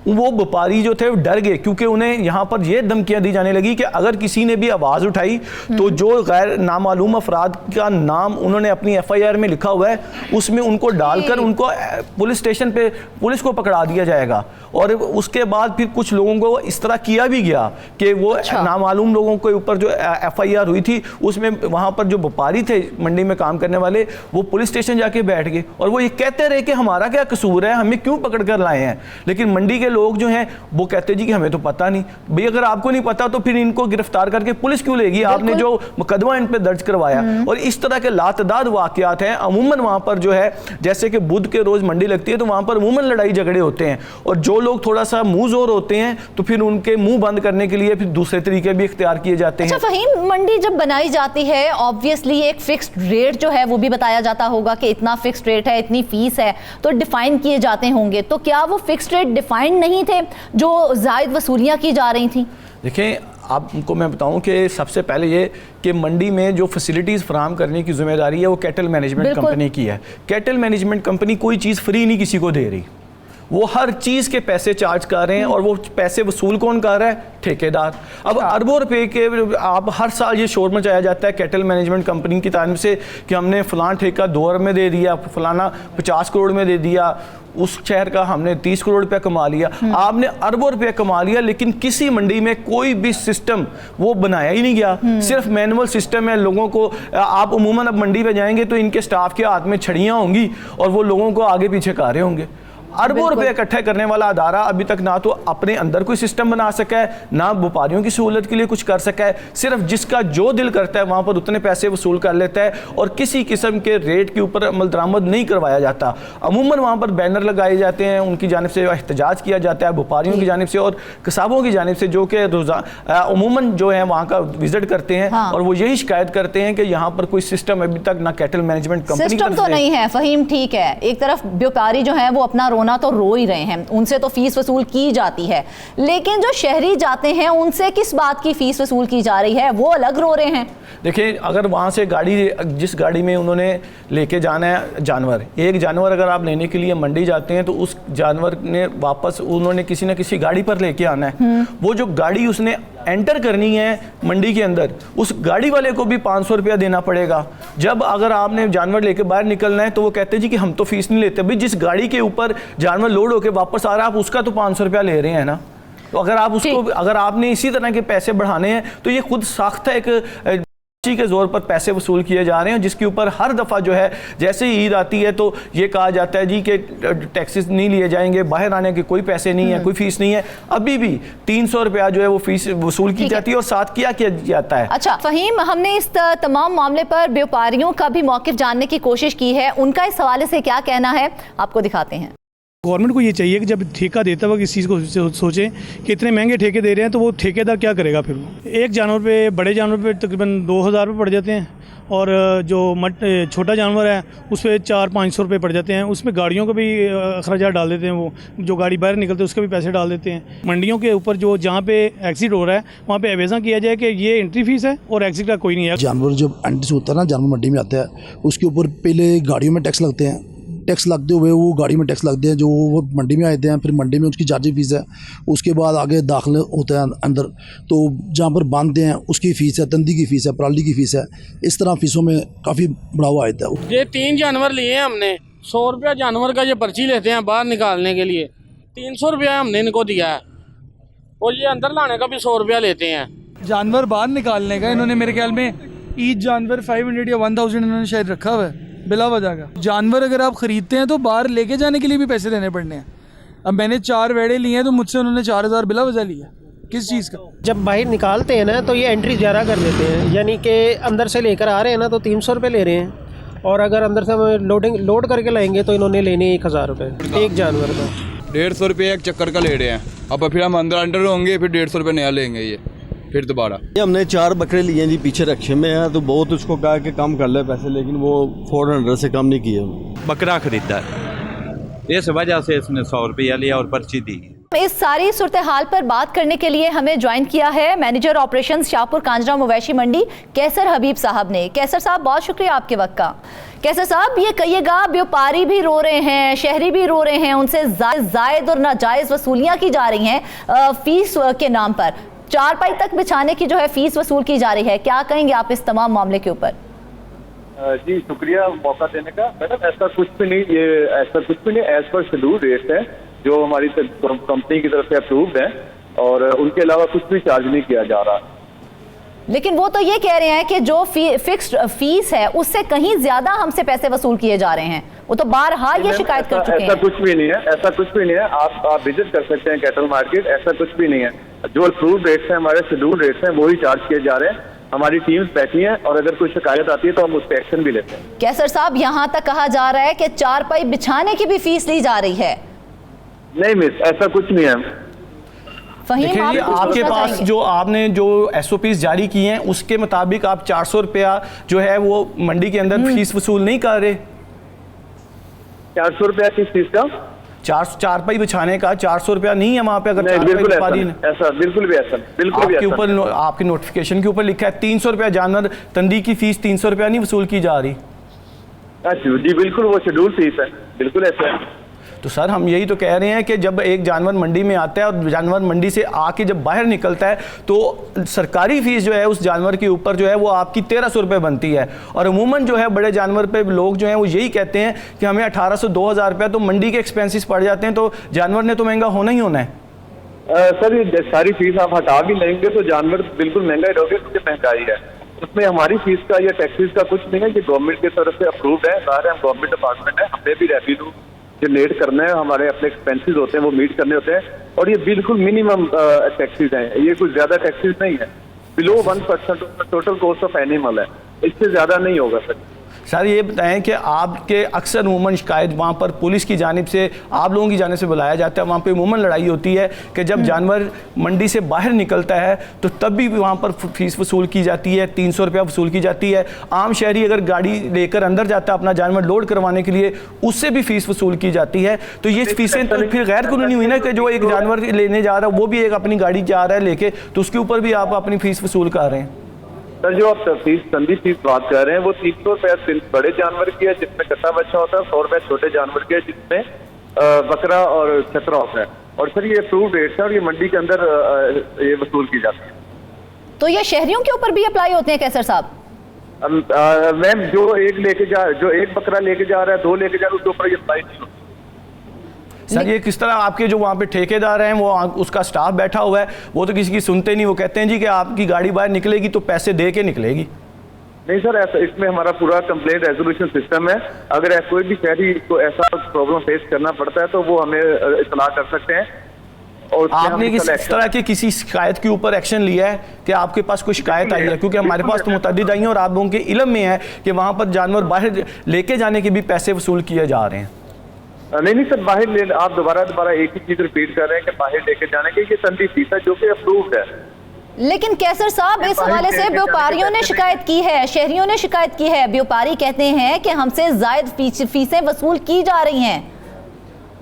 वो व्यापारी जो थे वो डर गए, क्योंकि उन्हें यहाँ पर ये धमकियाँ दी जाने लगी कि अगर किसी ने भी आवाज़ उठाई तो जो गैर नामालूम अफराद का नाम उन्होंने अपनी FIR में लिखा हुआ है उसमें उनको डालकर उनको पुलिस स्टेशन पे पुलिस को पकड़ा दिया जाएगा। और उसके बाद फिर कुछ लोगों को इस तरह किया भी गया कि वो नामालूम लोगों के ऊपर जो FIR हुई थी उसमें वहाँ पर जो व्यापारी थे मंडी में काम करने वाले वो पुलिस स्टेशन जाके बैठ गए और वो ये कहते रहे कि हमारा क्या कसूर है, हमें क्यों पकड़ कर लाए हैं। लेकिन मंडी के लोग जो हैं वो कहते जी कि हमें तो पता नहीं। भाई अगर आपको नहीं पता तो फिर इनको गिरफ्तार करके पुलिस क्यों लेगी, आपने जो मुकदमा इन पे दर्ज करवाया। और इस तरह के लातदाद वाकयात हैं। अमूमन वहाँ पर जो है जैसे कि बुध के रोज़ मंडी लगती है तो वहाँ पर अमूमन लड़ाई झगड़े होते हैं और जो लोग थोड़ा सा मुँह जोर होते हैं तो फिर उनके मुँह बंद करने के लिए फिर दूसरे तरीके भी इख्तियार किए जाते हैं। अच्छा फहीम, मंडी जब बनाई जाती है ऑब्वियसली एक फिक्स्ड रेट जो है वो भी बताया जाता होगा कि इतना फिक्स्ड रेट है, इतनी फीस है, तो डिफाइन किए जाते होंगे। तो क्या वो फिक्स्ड रेट डिफाइंड नहीं थे जो जायद वसूलियां की जा रही थी? देखें, आपको मैं बताऊं कि सबसे पहले ये कि मंडी में जो फैसिलिटीज़ फराहम करने की जिम्मेदारी है वो कैटल मैनेजमेंट कंपनी की है। कैटल मैनेजमेंट कंपनी कोई चीज़ फ्री नहीं किसी को दे रही, वो हर चीज़ के पैसे चार्ज कर रहे हैं और वो पैसे वसूल कौन कर रहा है? ठेकेदार। अब अरबों रुपए के आप हर साल ये शोर मचाया जाता है कैटल मैनेजमेंट कंपनी की तारीफ से कि हमने फलां ठेका 2 अरब में दे दिया, फलाना 50 करोड़ में दे दिया, उस शहर का हमने 30 करोड़ रुपया कमा लिया। आपने अरबों रुपया कमा लिया, लेकिन किसी मंडी में कोई भी सिस्टम वो बनाया ही नहीं गया, सिर्फ मैनुअल सिस्टम है। लोगों को आप उमूमन अब मंडी पे जाएंगे तो इनके स्टाफ के हाथ में छड़ियाँ होंगी और वो लोगों को आगे पीछे कर रहे होंगे। अरबों रुपए इकट्ठे करने वाला अदारा अभी तक ना तो अपने अंदर कोई सिस्टम बना सका है, ना व्यापारियों की सहूलत के लिए कुछ कर सका है। सिर्फ जिसका जो दिल करता है वहां पर उतने पैसे वसूल कर लेता है और किसी किस्म के रेट के ऊपर अमल दरामद नहीं करवाया जाता। अमूमन वहां पर बैनर लगाए जाते हैं, उनकी जानिब से एहतजाज किया जाता है व्यापारियों की जानिब से और किसाबों की जानिब से, जो कि अमूमन जो है वहां का विजिट करते हैं। हाँ। और वो यही शिकायत करते हैं कि यहाँ पर कोई सिस्टम अभी तक ना कैटल मैनेजमेंट कंपनी सिस्टम तो नहीं है। फहीम ठीक है, एक तरफ व्यापारी जो है वो अपना रोना तो रो ही रहे हैं, उनसे तो फीस वसूल की जाती है, लेकिन जो शहरी जाते हैं उनसे किस बात की फीस वसूल की जा रही है, वो अलग रो रहे हैं। देखिए, अगर वहाँ से गाड़ी, जिस गाड़ी में उन्होंने लेके जाना है जानवर, एक जानवर अगर आप लेने के लिए मंडी जाते हैं तो उस जानवर ने वापस उन्होंने किसी न किसी गाड़ी पर लेके आना है। वो जो गाड़ी उसने एंटर करनी है मंडी के अंदर, उस गाड़ी वाले को भी 500 रुपया देना पड़ेगा। जब अगर आपने जानवर लेके बाहर निकलना है तो वो कहते हैं जी कि हम तो फीस नहीं लेते। भाई, जिस गाड़ी के ऊपर जानवर लोड होकर वापस आ रहा है आप उसका तो 500 रुपया ले रहे हैं ना। तो अगर आप उसको, अगर आपने इसी तरह के पैसे बढ़ाने हैं तो ये खुद साख्ता एक के जोर पर पैसे वसूल किए जा रहे हैं, जिसके ऊपर हर दफ़ा जो है जैसे ही ईद आती है तो ये कहा जाता है जी कि टैक्सेस नहीं लिए जाएंगे, बाहर आने के कोई पैसे नहीं है, कोई फीस नहीं है। अभी भी 300 रुपया जो है वो फीस वसूल की जाती है और साथ किया जाता है। अच्छा फहीम, हमने इस तमाम मामले पर व्यापारियों का भी मौक़िफ़ जानने की कोशिश की है, उनका इस हवाले से क्या कहना है आपको दिखाते हैं। गवर्नमेंट को ये चाहिए कि जब ठेका देता वक्त इस चीज़ को सोचें कि इतने महंगे ठेके दे रहे हैं तो वो ठेकेदार क्या करेगा फिर। वो एक जानवर पे, बड़े जानवर पे तकरीबन 2000 रुपये पड़ जाते हैं और जो छोटा जानवर है उस पर 400-500 रुपये पड़ जाते हैं। उसमें गाड़ियों को भी अखराजात डाल देते हैं, वो जो गाड़ी बाहर निकलते हैं उसके भी पैसे डाल देते हैं। मंडियों के ऊपर जो जहाँ पे एग्जिट हो रहा है वहाँ पे एवेज़ा किया जाए कि ये एंट्री फीस है और एग्जिट का कोई नहीं है। जानवर जब एंट्री से होता है ना, जानवर मंडी में आता है, उसके ऊपर पहले गाड़ियों में टैक्स लगते हैं, टैक्स लगते हुए वो गाड़ी में टैक्स लगते हैं जो वो मंडी में आते हैं, फिर मंडी में उसकी चार्जिंग फीस है, उसके बाद आगे दाखिल होते हैं अंदर तो जहाँ पर बांधते हैं उसकी फ़ीस है, तंदी की फ़ीस है, पराली की फ़ीस है। इस तरह फ़ीसों में काफ़ी बढ़ावा आता है। ये 3 जानवर लिए हैं हमने, 100 रुपया जानवर का ये पर्ची लेते हैं बाहर निकालने के लिए, 300 रुपया हमने इनको दिया है और ये अंदर लाने का भी 100 रुपया लेते हैं। जानवर बाहर निकालने का इन्होंने मेरे ख्याल में ईच जानवर 500 या 1000 इन्होंने शायद रखा हुआ है बिला वजह का। जानवर अगर आप ख़रीदते हैं तो बाहर लेके जाने के लिए भी पैसे देने पड़ने हैं। अब मैंने 4 वेड़े लिए हैं तो मुझसे उन्होंने 4000 बिला वजह लिया। किस चीज़ का? जब बाहर निकालते हैं ना तो ये एंट्री ज़्यादा कर देते हैं, यानी कि अंदर से लेकर आ रहे हैं ना तो 300 रुपये ले रहे हैं और अगर अंदर से लोड करके लाएंगे तो इन्होंने लेने 1000 रुपये एक जानवर का। 150 रुपये एक चक्कर का ले रहे हैं। अब फिर हम अंदर होंगे, फिर 150 रुपये नया लेंगे ये फिर दोबारा। हमने 4 बकरे लिए जी, पीछे रखे में हैं तो बहुत उसको कहा कि कम कर ले पैसे, लेकिन वो 400 से कम नहीं किए। बकरा खरीदा है, इस वजह से इसने 100 रुपया लिया और पर्ची दी। इस सारी सूरत हाल पर बात करने के लिए हमें ज्वाइन किया है मैनेजर ऑपरेशंस शाहपुर कांजरा मवेशी मंडी कैसर हबीब साहब ने। कैसर साहब, बहुत शुक्रिया आपके वक्त का। कैसर साहब, ये कहिएगा, व्यापारी भी रो रहे हैं, शहरी भी रो रहे हैं, उनसे जायद और नाजायज वसूलियां की जा रही हैं फीस के नाम पर। 4 पाई तक बिछाने की जो है फीस वसूल की जा रही है, क्या कहेंगे आप इस तमाम मामले के ऊपर? जी शुक्रिया मौका देने का। मैडम ऐसा कुछ भी नहीं, ये ऐसा कुछ भी नहीं, एज पर शेड्यूल रेट है जो हमारी कंपनी की तरफ से अप्रूव्ड है और उनके अलावा कुछ भी चार्ज नहीं किया जा रहा। लेकिन वो तो ये कह रहे हैं कि जो फिक्स्ड फीस है उससे कहीं ज्यादा हमसे पैसे वसूल किए जा रहे हैं। वो तो बारहा ये शिकायत कर चुके हैं। ऐसा कुछ भी नहीं है, ऐसा कुछ भी नहीं है। आप विजिट कर सकते हैं कैटल मार्केट, ऐसा कुछ भी नहीं है। जो अप्रूव्ड रेट्स हैं, हमारे शेड्यूल रेट्स हैं, वही चार्ज किए जा रहे हैं। हमारी टीम्स बैठी हैं और अगर कोई शिकायत आती है तो हम उस पर एक्शन भी लेते हैं। कैसर साहब, यहाँ तक कहा जा रहा है कि 4 पाई बिछाने की भी फीस ली जा रही है। नहीं मिस, ऐसा कुछ नहीं है। देखिए, आपके पास जो आपने जो SOPs जारी की हैं उसके मुताबिक आप 400 रुपया जो है वो मंडी के अंदर फीस वसूल नहीं कर रहे। 400 रुपया किस चीज का? 4 पाई बिछाने का 400 रुपया नहीं है वहाँ पे। अगर बिल्कुल ऐसा बिल्कुल भी ऐसा आपके ऊपर आपके नोटिफिकेशन के ऊपर लिखा है 300 रुपया जानवर तंदी की फीस 300 रुपया नहीं वसूल की जा रही। जी बिल्कुल, वो शेड्यूल फीस है, बिल्कुल ऐसा है। तो सर, हम यही तो कह रहे हैं कि जब एक जानवर मंडी में आता है और जानवर मंडी से आके जब बाहर निकलता है तो सरकारी फीस जो है उस जानवर के ऊपर जो है वो आपकी 1300 रुपये बनती है। और अमूमन जो है बड़े जानवर पे लोग जो हैं वो यही कहते हैं कि हमें 1800-2000 रुपये तो मंडी के एक्सपेंसेस पड़ जाते हैं, तो जानवर ने तो महंगा होना ही होना है। सर, ये सारी फीस आप हटा भी लेंगे तो जानवर बिल्कुल महंगा ही रहोगे, क्योंकि महंगाई है। उसमें हमारी फीस का या टैक्सेस का कुछ नहीं है, ये गवर्नमेंट की तरफ से अप्रूव्ड है। सारे हम गवर्नमेंट डिपार्टमेंट है, हमने भी रेवेन्यू जनरेट करना है, हमारे अपने एक्सपेंसेस होते हैं वो मीट करने होते हैं, और ये बिल्कुल मिनिमम टैक्सेस हैं, ये कुछ ज्यादा टैक्सेस नहीं है, below 1% total cost of animal है, इससे ज्यादा नहीं होगा सर। सर ये बताएं कि आपके अक्सर उमूमन शिकायत वहाँ पर पुलिस की जानिब से, आप लोगों की जानिब से बुलाया जाता है, वहाँ पे उमूमन लड़ाई होती है कि जब जानवर मंडी से बाहर निकलता है तो तब भी वहाँ पर फीस वसूल की जाती है, 300 रुपया वसूल की जाती है। आम शहरी अगर गाड़ी लेकर अंदर जाता है अपना जानवर लोड करवाने के लिए, उससे भी फीस वसूल की जाती है। तो ये फीसें तो फिर गैर कानूनी हुई ना, कि जो एक जानवर लेने जा रहा है वो भी एक अपनी गाड़ी जा रहा है लेके, तो उसके ऊपर भी आप अपनी फीस वसूल कर रहे हैं। सर जो आप फीस संदी फीस बात कर रहे हैं वो 300 रुपया बड़े जानवर की है जिसमें कट्टा बच्चा होता है, 100 रुपया छोटे जानवर की है जिसमें बकरा और छतरा होता है, और सर ये अप्रूव्ड रेट है और ये मंडी के अंदर ये वसूल की जाती है। तो ये शहरियों के ऊपर भी अप्लाई होते हैं कैसर साहब? मैम जो एक बकरा लेके जा रहा है, 2 लेके जा रहा है, उसके ऊपर ये अप्लाई नहीं होती। सर ये किस तरह आपके जो वहाँ पे ठेकेदार हैं, वो उसका स्टाफ बैठा हुआ है, वो तो किसी की सुनते नहीं, वो कहते हैं जी कि आपकी गाड़ी बाहर निकलेगी तो पैसे दे के निकलेगी। नहीं सर, ऐसा इसमें हमारा पूरा कंप्लेंट रेजोल्यूशन सिस्टम है, अगर कोई भी शहरी को ऐसा प्रॉब्लम फेस करना पड़ता है तो वो हमें इत्तला कर सकते हैं। और आपने किस तरह की किसी शिकायत के ऊपर एक्शन लिया है कि आपके पास कोई शिकायत आई है? क्योंकि हमारे पास तो मुतअद्दिद आई हैं और आप लोगों के इल्म में है कि वहाँ पर जानवर बाहर लेके जाने के भी पैसे वसूल किए जा रहे हैं। नहीं सर, बाहर आप दोबारा एक ही चीज रिपीट कर रहे हैं कि बाहर लेके जाने के, ये संदी फीस है जो कि अप्रूव्ड है। लेकिन कैसर साहब इस हवाले से व्यापारियों ने शिकायत की है, शहरियों ने शिकायत की है, व्यापारी कहते हैं कि हमसे जायद फीसें वसूल की जा रही हैं।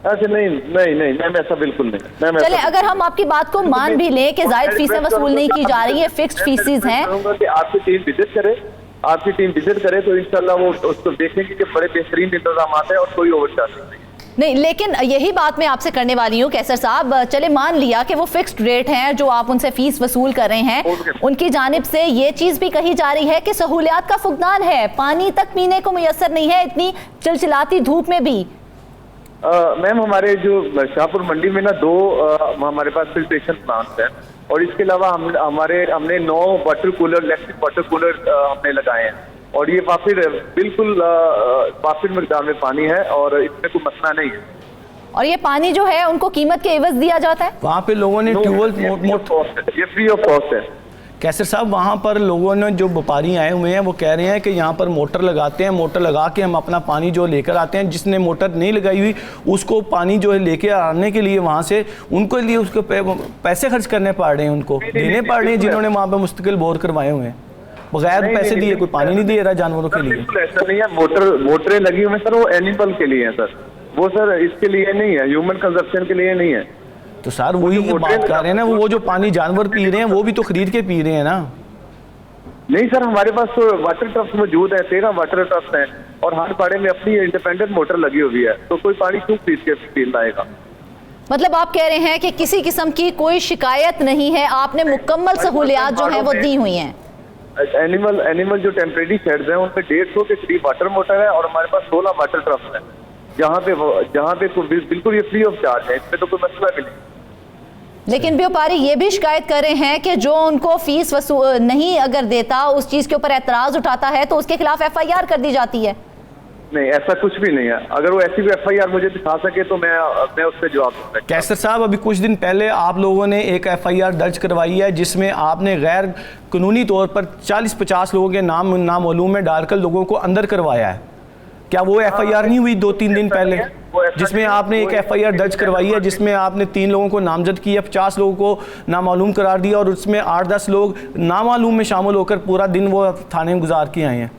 अच्छा नहीं मैम, ऐसा बिल्कुल नहीं। चले अगर हम आपकी बात को मान भी लें कि जायद फीसें वसूल नहीं की जा रही है, फिक्स्ड फीसेस हैं, आपकी टीम विजिट करे तो इंशाल्लाह वो उसको देखेंगे कि बड़े बेहतरीन इंतजाम हैं और कोई ओवरचार्जिंग नहीं। लेकिन यही बात मैं आपसे करने वाली हूँ कैसर साहब। चले मान लिया कि वो फिक्स्ड रेट हैं जो आप उनसे फीस वसूल कर रहे हैं, उनकी जानिब से ये चीज भी कही जा रही है कि सहूलियात का फुकदान है, पानी तक पीने को मुयसर नहीं है इतनी चिलचिलाती धूप में भी। मैम हमारे जो शाहपुर मंडी में ना 2 हमारे पास फिल्ट्रेशन प्लांट हैं, और इसके अलावा हमने 9 water cooler, electric water cooler हमने लगाए हैं, और ये बिल्कुल वाफिर मिकदार में पानी है और इसमें कोई मसला नहीं है। और ये पानी जो है उनको कीमत के एवज दिया जाता है? वहाँ पे लोगों ने ट्यूबवेल ये फ्री ऑफ कॉस्ट है। कैसर साहब वहाँ पर लोगों ने, जो व्यापारी आए हुए हैं, वो कह रहे हैं कि यहाँ पर मोटर लगाते हैं, मोटर लगा के हम अपना पानी जो लेकर आते हैं, जिसने मोटर नहीं लगाई हुई उसको पानी जो है लेके आने के लिए वहाँ से उनको लिए उसको पैसे खर्च करने पड़ रहे हैं, उनको देने पड़ रहे हैं, जिन्होंने वहाँ पर मुस्तकिल बोर करवाए हुए हैं, बगैर पैसे दिए कोई पानी नहीं दे रहा जानवरों के लिए। ऐसा नहीं है, मोटरें लगी हुई सर वो एनिमल के लिए है सर, वो सर इसके लिए नहीं है, ह्यूमन कंजप्शन के लिए नहीं है। तो सर वही बात कर रहे हैं ना, वो जो पानी जानवर पी रहे हैं वो भी तो खरीद के पी रहे हैं ना। नहीं सर, हमारे पास तो वाटर ट्रक्स मौजूद है, 13 वाटर ट्रक्स हैं, और हर पाड़े में अपनी इंडिपेंडेंट मोटर लगी हुई है, तो कोई पानी क्यों खरीद के पीना आएगा? मतलब आप कह रहे हैं कि किसी किस्म की कोई शिकायत नहीं है, आपने मुकम्मल सहूलियात जो है वो दी हुई हैं। एनिमल जो टेम्परेरी शेड्स हैं उनपे 150 के करीब वाटर मोटर है, और हमारे पास 16 वाटर ट्रक्स हैं जहाँ पे बिल्कुल ये फ्री ऑफ चार्ज है, इसमें तो कोई मसला भी नहीं। लेकिन व्यापारी ये भी शिकायत कर रहे हैं कि जो उनको फीस वसूल नहीं अगर देता, उस चीज के ऊपर एतराज उठाता है तो उसके खिलाफ FIR कर दी जाती है। नहीं, ऐसा कुछ भी नहीं है, अगर वो ऐसी भी FIR मुझे दिखा सके तो मैं उस पर जवाब दूंगा। कैसर साहब अभी कुछ दिन पहले आप लोगों ने एक FIR दर्ज करवाई है जिसमें आपने गैर कानूनी तौर पर 40-50 लोगों के नाम नामालूम में डालकर लोगों को अंदर करवाया है, क्या वो FIR नहीं हुई 2-3 दिन पहले, जिसमें आपने एक FIR दर्ज करवाई है जिसमें आपने 3 लोगों को नामजद किया, 50 लोगों को नामालूम करार दिया, और उसमें 8-10 लोग नामालूम में शामिल होकर पूरा दिन वो थाने में गुजार के आए हैं?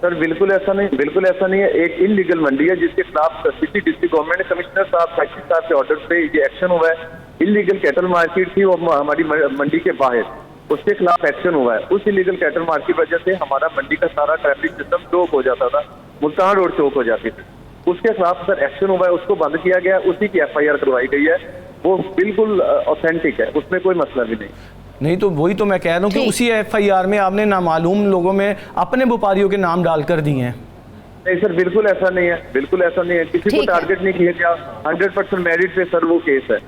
सर बिल्कुल ऐसा नहीं है, एक इलीगल मंडी है जिसके खिलाफ सिटी डिस्ट्रिक्ट गवर्नमेंट कमिश्नर साहब फैक्ट्री साहब के ऑर्डर पे ये एक्शन हुआ है। इलीगल कैटल मार्केट थी और हमारी मंडी के बाहर, उसके खिलाफ एक्शन हुआ है। उस इलीगल कैटल मार्केट की वजह से हमारा मंडी का सारा ट्रैफिक सिस्टम चौक हो जाता था, मुल्तान रोड चौक हो जाती थी, उसके खिलाफ सर एक्शन हुआ है, उसको बंद किया गया, उसी की FIR करवाई गई है, वो बिल्कुल ऑथेंटिक है, उसमें कोई मसला भी नहीं। तो वही तो मैं कह रहा हूँ कि उसी FIR में आपने नामालूम लोगों में अपने व्यापारियों के नाम डालकर दिए हैं। नहीं सर, बिल्कुल ऐसा नहीं है, किसी को टारगेट नहीं किया गया, 100% मेरिट पे सर वो केस है।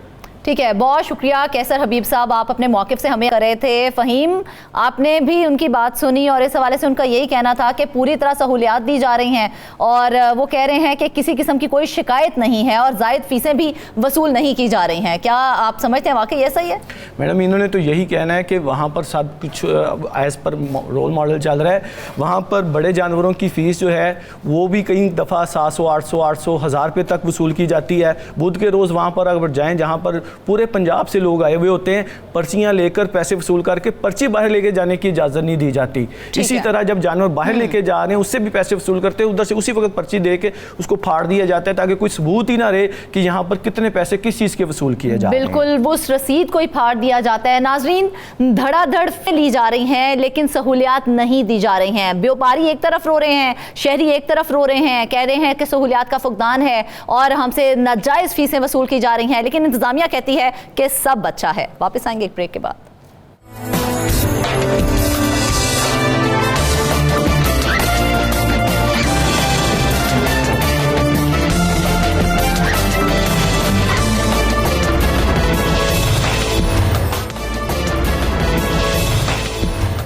ठीक है, बहुत शुक्रिया कैसर हबीब साहब, आप अपने मौक़िफ़ से हमें कर रहे थे। फ़हीम, आपने भी उनकी बात सुनी और इस हवाले से उनका यही कहना था कि पूरी तरह सहूलियात दी जा रही हैं और वो कह रहे हैं कि किसी किस्म की कोई शिकायत नहीं है और ज़ायद फ़ीसें भी वसूल नहीं की जा रही हैं। क्या आप समझते हैं वाकई ये सही है? मैडम, इन्होंने तो यही कहना है कि वहाँ पर सब कुछ एज़ पर रोल मॉडल चल रहा है। वहाँ पर बड़े जानवरों की फ़ीस जो है वो भी कई दफ़ा 700, 800, 800, 1000 रुपये तक वसूल की जाती है। बुध के रोज़ वहाँ पर अगर जाएँ जहाँ पर पूरे पंजाब से लोग आए हुए होते हैं, पर्चियाँ लेकर पैसे वसूल करके पर्ची बाहर लेके जाने की इजाज़त नहीं दी जाती। इसी तरह जब जानवर बाहर लेके जा रहे हैं उससे भी पैसे वसूल करते हैं, उधर से उसी वक्त पर्ची दे के उसको फाड़ दिया जाता है ताकि कोई सबूत ही ना रहे कि यहाँ पर कितने पैसे किस चीज़ के वसूल किए जा रहे हैं। बिल्कुल, उस रसीद को ही फाड़ दिया जाता है। नाजरीन, धड़ाधड़ ली जा रही हैं लेकिन सहूलियात नहीं दी जा रही हैं। व्यापारी एक तरफ रो रहे हैं, शहरी एक तरफ रो रहे हैं, कह रहे हैं कि सहूलियात का फुकदान है और हमसे नाजायज़ फीसें वसूल की जा रही हैं, लेकिन इंतजामिया कहती है कि सब अच्छा है। वापस आएंगे एक ब्रेक के बाद।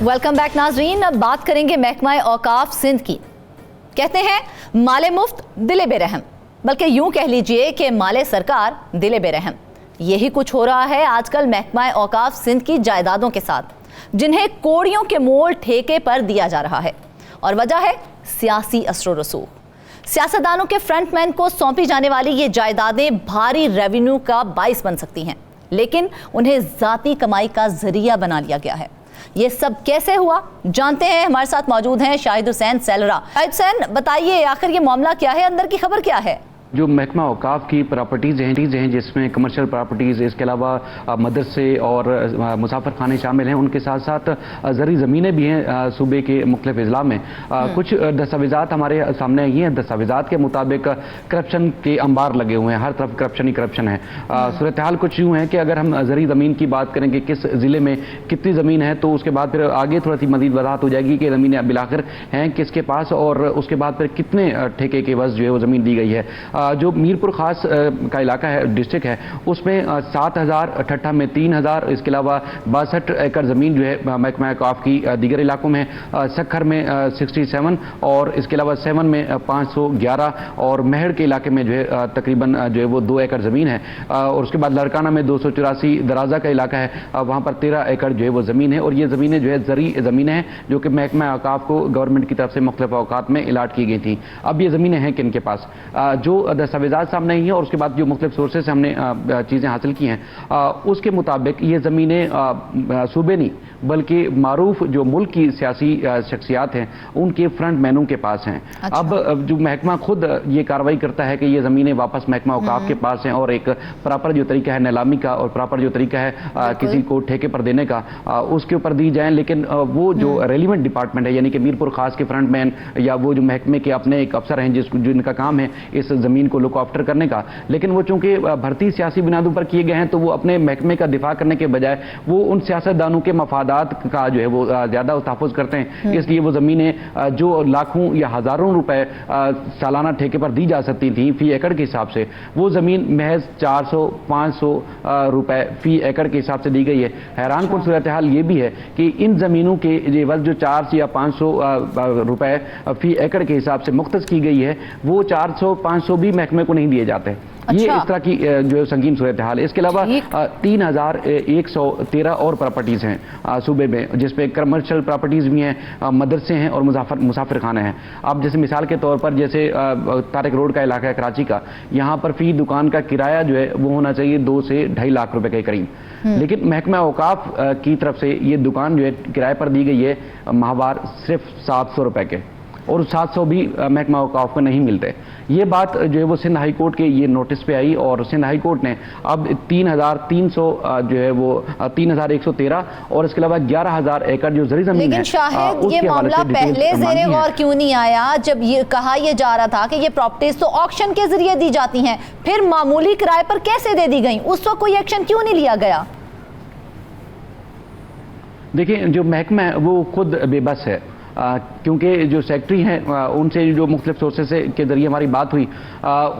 वेलकम बैक नाजरीन, अब बात करेंगे महकमा औकाफ सिंध की। कहते हैं माले मुफ्त दिले बेरहम, बल्कि यूं कह लीजिए कि माले सरकार दिले बेरहम। यही कुछ हो रहा है आजकल महकमा औकाफ सिंध की जायदादों के साथ, जिन्हें कोड़ियों के मोल ठेके पर दिया जा रहा है। और वजह है सियासी असर व रसूख। सियासतदानों के फ्रंटमैन को सौंपी जाने वाली ये जायदादें भारी रेवेन्यू का बाइस बन सकती हैं, लेकिन उन्हें ज़ाती कमाई का जरिया बना लिया गया है। ये सब कैसे हुआ जानते हैं। हमारे साथ मौजूद हैं शाहिद हुसैन सैलरा। शाहिद हुसैन, बताइए आखिर ये मामला क्या है, अंदर की खबर क्या है? जो महकमा औकाफ की प्रॉपर्टीज़ हैं जिसमें कमर्शियल प्रॉपर्टीज़, इसके अलावा मदरसे और मुसाफिर खाने शामिल हैं, उनके साथ साथ ज़री ज़मीनें भी हैं सूबे के मुख्तलिफ अजला में। कुछ दस्तावेज़ात हमारे सामने आई हैं। दस्तावेज़ात के मुताबिक करप्शन के अंबार लगे हुए हैं, हर तरफ करप्शन ही करप्शन है। सूरत हाल कुछ यूँ है कि अगर हम ज़री ज़मीन की बात करें कि किस ज़िले में कितनी ज़मीन है, तो उसके बाद फिर आगे थोड़ा सी मज़ीद वजाहत हो जाएगी कि ज़मीनें बिलाखिर हैं किसके पास और उसके बाद फिर कितने ठेके के बस जो है वो ज़मीन दी गई है। जो मीरपुर खास का इलाका है, डिस्ट्रिक्ट है, उसमें 7000, ठट्ठा में 3000, इसके अलावा 62 एकड़ ज़मीन जो है महकमा औकाफ की दीगर इलाकों में, सखर में 67 और इसके अलावा 7 में 511 और महड़ के इलाके में जो है तकरीबन जो है वो 2 एकड़ ज़मीन है। और उसके बाद लड़काना में 284, दराजा का इलाका है, वहाँ पर 13 एकड़ जो है वो ज़मीन है। और ये ज़मीनें जो है ज़री ज़मीनें हैं जो कि महकमा औकाफ को गवर्नमेंट की तरफ से मुख्तलिफ औकात में इलाट की गई थी। अब ये ज़मीनें हैं किन के पास, जो दस्तावेज़ात सामने आई हैं और उसके बाद जो मुख्तलिफ सोर्सेज से हमने चीज़ें हासिल की हैं, उसके मुताबिक ये ज़मीनें सूबे नहीं बल्कि मारूफ जो मुल्क की सियासी शख्सियात हैं उनके फ्रंट मैनों के पास हैं। अच्छा। अब जो महकमा खुद ये कार्रवाई करता है कि ये ज़मीनें वापस महकमा औकाफ के पास हैं और एक प्रॉपर जो तरीका है नीलामी का और प्रॉपर जो तरीका है किसी को ठेके पर देने का उसके ऊपर दी जाएँ। लेकिन वो जो रेलिवेंट डिपार्टमेंट है यानी कि मीरपुर खास के फ्रंट मैन या वो जो महकमे के अपने एक अफसर हैं जिनका काम है इस ज़मीन को लुक आफ्टर करने का, लेकिन वो चूंकि भर्ती सियासी बुनियादों पर किए गए हैं तो वो अपने महकमे का दिफा करने के बजाय वो उन सियासतदानों के मफादात का जो है वो ज़्यादा तहफ़्फ़ुज़ करते हैं। इसलिए वो ज़मीनें जो लाखों या हज़ारों रुपए सालाना ठेके पर दी जा सकती थी फ़ी एकड़ के हिसाब से, वो ज़मीन महज 400-500 रुपए फ़ी एकड़ के हिसाब से दी गई है। हैरान कुन सूरत हाल ये भी है कि इन ज़मीनों के जो 400 या 500 रुपए फ़ी एकड़ के हिसाब से मुख्तस की गई है, वो 400-500 भी महकमे को नहीं दिए जाते। अच्छा। ये इस तरह की जो है संगीन सूरत हाल है। इसके अलावा 3113 और प्रॉपर्टीज़ हैं सूबे में, जिसपे कमर्शियल प्रॉपर्टीज़ भी हैं, मदरसे हैं और मुसाफिर खाने हैं। अब जैसे मिसाल के तौर पर जैसे तारिक रोड का इलाका है कराची का, यहाँ पर फ़ी दुकान का किराया जो है वो होना चाहिए 2 से 2.5 लाख रुपए के करीब, लेकिन महकमा औकाफ की तरफ से ये दुकान जो है किराए पर दी गई है माहवार सिर्फ 700 रुपए के, और 700 भी महकमा औकाफ को नहीं मिलते। ये बात जो है वो सिंध हाई कोर्ट के ये नोटिस पे आई और सिंध हाई कोर्ट ने अब 3300 जो है वो 3113 और इसके अलावा 11000 एकड़ जो जरी जमीन है। लेकिन शाहिद ये मामला पहले ज़ेरे गौर क्यों नहीं आया जब ये कहा यह जा रहा था कि ये प्रॉपर्टीज तो ऑक्शन के जरिए दी जाती हैं, फिर मामूली किराए पर कैसे दे दी गई? उस वक्त कोई एक्शन क्यों नहीं लिया गया? देखिए, जो महकमा है वो खुद बेबस है। क्योंकि जो सेक्रेटरी हैं उनसे जो मुख्तलिफ सोर्सेस के ज़रिए हमारी बात हुई,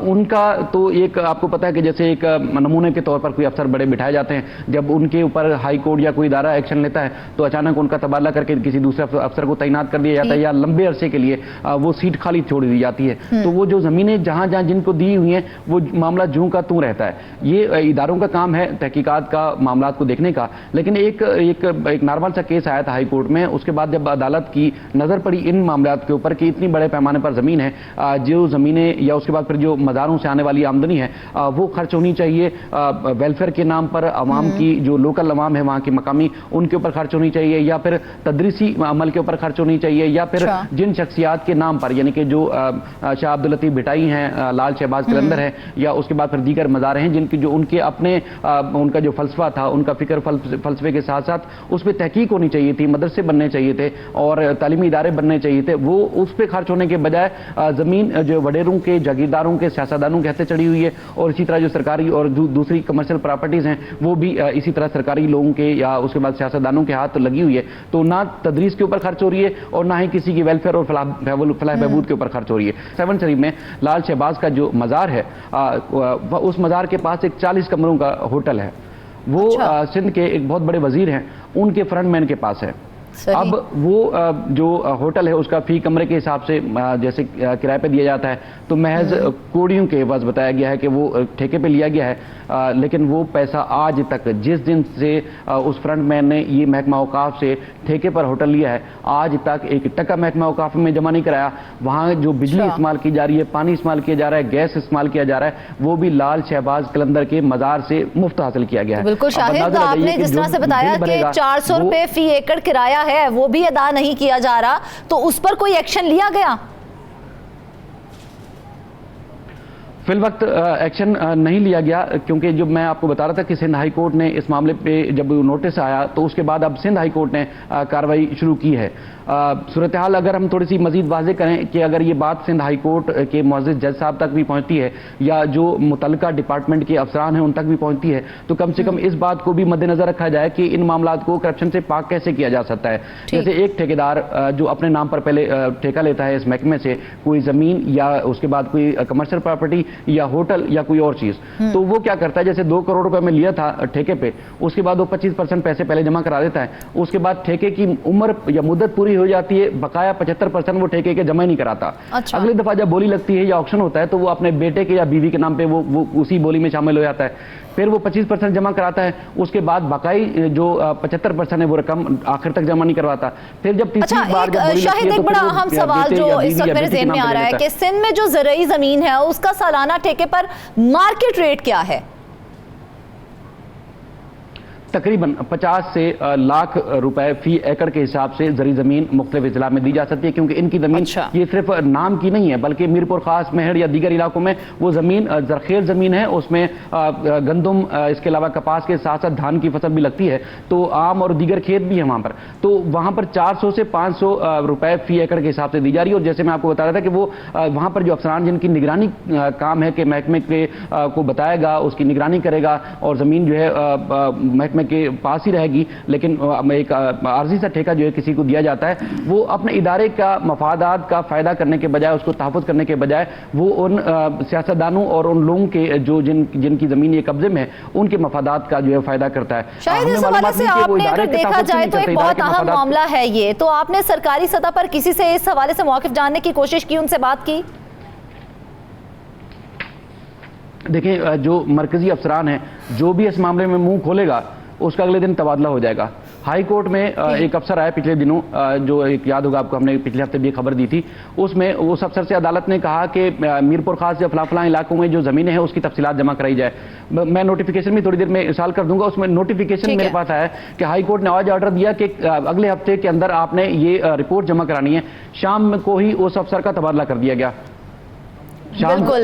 उनका तो एक आपको पता है कि जैसे एक नमूने के तौर पर कोई अफसर बड़े बिठाए जाते हैं, जब उनके ऊपर हाई कोर्ट या कोई इदारा एक्शन लेता है तो अचानक उनका तबादला करके किसी दूसरे अफसर को तैनात कर दिया जाता है या लंबे अरसे के लिए वो सीट खाली छोड़ दी जाती है। तो वो जो ज़मीनें जहाँ जहाँ जिनको दी हुई हैं वो मामला जूं का तूं रहता है। ये इदारों का काम है तहकीकात का, मामला को देखने का। लेकिन एक नॉर्मल सा केस आया था हाई कोर्ट में, उसके बाद जब अदालत की नज़र पड़ी इन मामलों के ऊपर कि इतनी बड़े पैमाने पर ज़मीन है, जो ज़मीनें या उसके बाद फिर जो मज़ारों से आने वाली आमदनी है वो खर्च होनी चाहिए वेलफेयर के नाम पर, अवाम की जो लोकल अवाम है वहाँ की मकामी, उनके ऊपर खर्च होनी चाहिए, या फिर तदरीसी अमल के ऊपर खर्च होनी चाहिए, या फिर जिन शख्सियात के नाम पर, यानी कि जो शाह अब्दुल लतीफ भिटाई हैं, लाल शहबाज कलंदर है, या उसके बाद फिर दीगर मज़ार हैं जिनकी जो उनके अपने उनका जो फलसफा था, उनका फ़िक्र फलसफे के साथ साथ उस पर तहकीक होनी चाहिए थी, मदरसे बनने चाहिए थे और तालीमी इदारे बनने चाहिए थे, वो उस पर खर्च होने के बजाय ज़मीन जो वडेरों के, जागीरदारों के, सियासतदानों के हाथे चढ़ी हुई है। और इसी तरह जो सरकारी और दूसरी कमर्शियल प्रॉपर्टीज़ हैं वो भी इसी तरह सरकारी लोगों के या उसके बाद सियासतदानों के हाथ लगी हुई है। तो ना तदरीस के ऊपर खर्च हो रही है और ना ही किसी की वेलफेयर और फलाह बहबूद के ऊपर खर्च हो रही है। सेवन शरीफ में लाल शहबाज का जो मज़ार है, उस मज़ार के पास एक 40 कमरों का होटल है। वो सिंध के एक बहुत बड़े वजीर हैं, उनके फ्रंट मैन के पास है। अब वो जो होटल है उसका फी कमरे के हिसाब से जैसे किराए पे दिया जाता है, तो महज कोड़ियों के बस बताया गया है कि वो ठेके पे लिया गया है, लेकिन वो पैसा आज तक, जिस दिन से उस फ्रंटमैन ने ये महकमा औकाफ से ठेके पर होटल लिया है, आज तक एक टका महकमा औकाफ में जमा नहीं कराया। वहाँ जो बिजली इस्तेमाल की जा रही है, पानी इस्तेमाल किया जा रहा है, गैस इस्तेमाल किया जा रहा है, वो भी लाल शहबाज कलंदर के मज़ार से मुफ्त हासिल किया गया है। बिल्कुल शाहिद, आपने जिस तरह से बताया कि 400 रुपए फी एकड़ किराया है वो भी अदा नहीं किया जा रहा, तो उस पर कोई एक्शन लिया गया? फिल वक्त एक्शन नहीं लिया गया, क्योंकि जो मैं आपको बता रहा था कि सिंध हाई कोर्ट ने इस मामले पे जब नोटिस आया तो उसके बाद अब सिंध हाई कोर्ट ने कार्रवाई शुरू की है। सूरत हाल अगर हम थोड़ी सी मजीद वाज़े करें कि अगर ये बात सिंध हाई कोर्ट के मुअज़्ज़िज़ जज साहब तक भी पहुंचती है या जो मुतल्लिका डिपार्टमेंट के अफसरान हैं उन तक भी पहुंचती है, तो कम से कम इस बात को भी मद्देनज़र रखा जाए कि इन मामलात को करप्शन से पाक कैसे किया जा सकता है। जैसे एक ठेकेदार जो अपने नाम पर पहले ठेका लेता है इस महकमे से कोई ज़मीन या उसके बाद कोई कमर्शियल प्रॉपर्टी या होटल या कोई और चीज़, तो वो क्या करता है, जैसे 2 करोड़ रुपए में लिया था ठेके पे, उसके बाद वो 25% पैसे पहले जमा करा देता है, उसके बाद ठेके की उम्र या मुद्दत पूरी हो जाती है, बकाया 75% वो ठेके के जमा ही नहीं कराता। अच्छा। अगली दफा जब बोली लगती है या ऑक्शन होता है तो वो अपने बेटे के या बीवी के नाम पे वो उसी बोली में शामिल हो जाता है, फिर वो 25% जमा कराता है, उसके बाद बकाई जो 75% है वो रकम आखिर तक जमा नहीं करवाता। फिर जब तीसरी बार जब बोली लगती है तो बड़ा अहम सवाल जो इस वक्त मेरे ज़हन में आ रहा है कि सिंध में जो ज़रूरी ज़मीन है उसका सालाना ठेके पर मार्केट रेट क्या है? तकरीबन 50 से लाख रुपए फी एकड़ के हिसाब से जरी जमीन मुख्तलिफ इजला में दी जा सकती है, क्योंकि इनकी जमीन ये सिर्फ नाम की नहीं है बल्कि मीरपुर खास, मेहर या दीगर इलाकों में वो जमीन जरखेज जमीन है, उसमें गंदम इसके अलावा कपास के साथ साथ धान की फसल भी लगती है, तो आम और दीगर खेत भी है वहाँ पर। तो वहाँ पर 400 से 500 रुपए फी एकड़ के हिसाब से दी जा रही है। और जैसे मैं आपको बता रहा था कि वो वहाँ पर जो अफसरान जिनकी निगरानी काम है कि महकमे के को बताएगा, उसकी निगरानी करेगा और ज़मीन जो है महकमे के पास ही रहेगी, लेकिन एक आर्जी सा ठेका जो है किसी को दिया जाता है, वो अपने इदारे का मफादात का फ़ायदा करने के बजाय, उसको तहफ़्फ़ुज़ करने के बजाय वो उन सियासतदानों और उन लोगों के जो जिनकी ज़मीन ये कब्जे में, उनके मफादात का जो है फ़ायदा करता है। शायद इस हवाले से आपने अगर देखा जाए तो एक बहुत अहम मामला है ये, तो आपने सरकारी सतह पर किसी से इस हवाले से मौक़िफ़ जानने की कोशिश की, उनसे बात की? देखिए, जो मरकजी अफसरान हैं, जो भी इस मामले में मुंह खोलेगा उसका अगले दिन तबादला हो जाएगा। हाई कोर्ट में एक अफसर आया पिछले दिनों, जो एक याद होगा आपको, हमने पिछले हफ्ते भी खबर दी थी, उसमें उस अफसर से अदालत ने कहा कि मीरपुर खास या फला इलाकों में जो ज़मीनें हैं उसकी तफसीलात जमा कराई जाए। मैं नोटिफिकेशन भी थोड़ी देर में इरसाल कर दूंगा, उसमें नोटिफिकेशन मेरे पास आया कि हाई कोर्ट ने आज ऑर्डर दिया कि अगले हफ्ते के अंदर आपने ये रिपोर्ट जमा करानी है। शाम को ही उस अफसर का तबादला कर दिया गया। बिल्कुल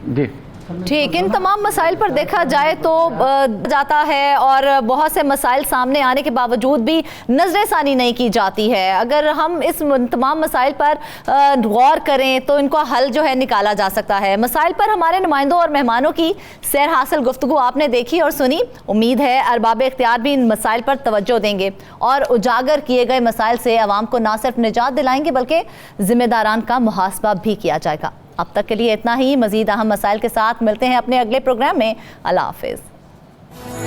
जी ठीक, इन तमाम मसाइल पर देखा जाए तो जाता है और बहुत से मसाइल सामने आने के बावजूद भी नज़रसानी नहीं की जाती है। अगर हम इस तमाम मसाइल पर गौर करें तो इनको हल जो है निकाला जा सकता है। मसाइल पर हमारे नुमाइंदों और मेहमानों की सैर हासिल गुफ्तगू आपने देखी और सुनी। उम्मीद है अरबाब इख्तियार भी इन मसाइल पर तवज्जो देंगे और उजागर किए गए मसाइल से अवाम को ना सिर्फ निजात दिलाएंगे बल्कि जिम्मेदारान का मुहासबा भी किया जाएगा। अब तक के लिए इतना ही। मजीद अहम मसाइल के साथ मिलते हैं अपने अगले प्रोग्राम में। अल्लाह हाफिज़।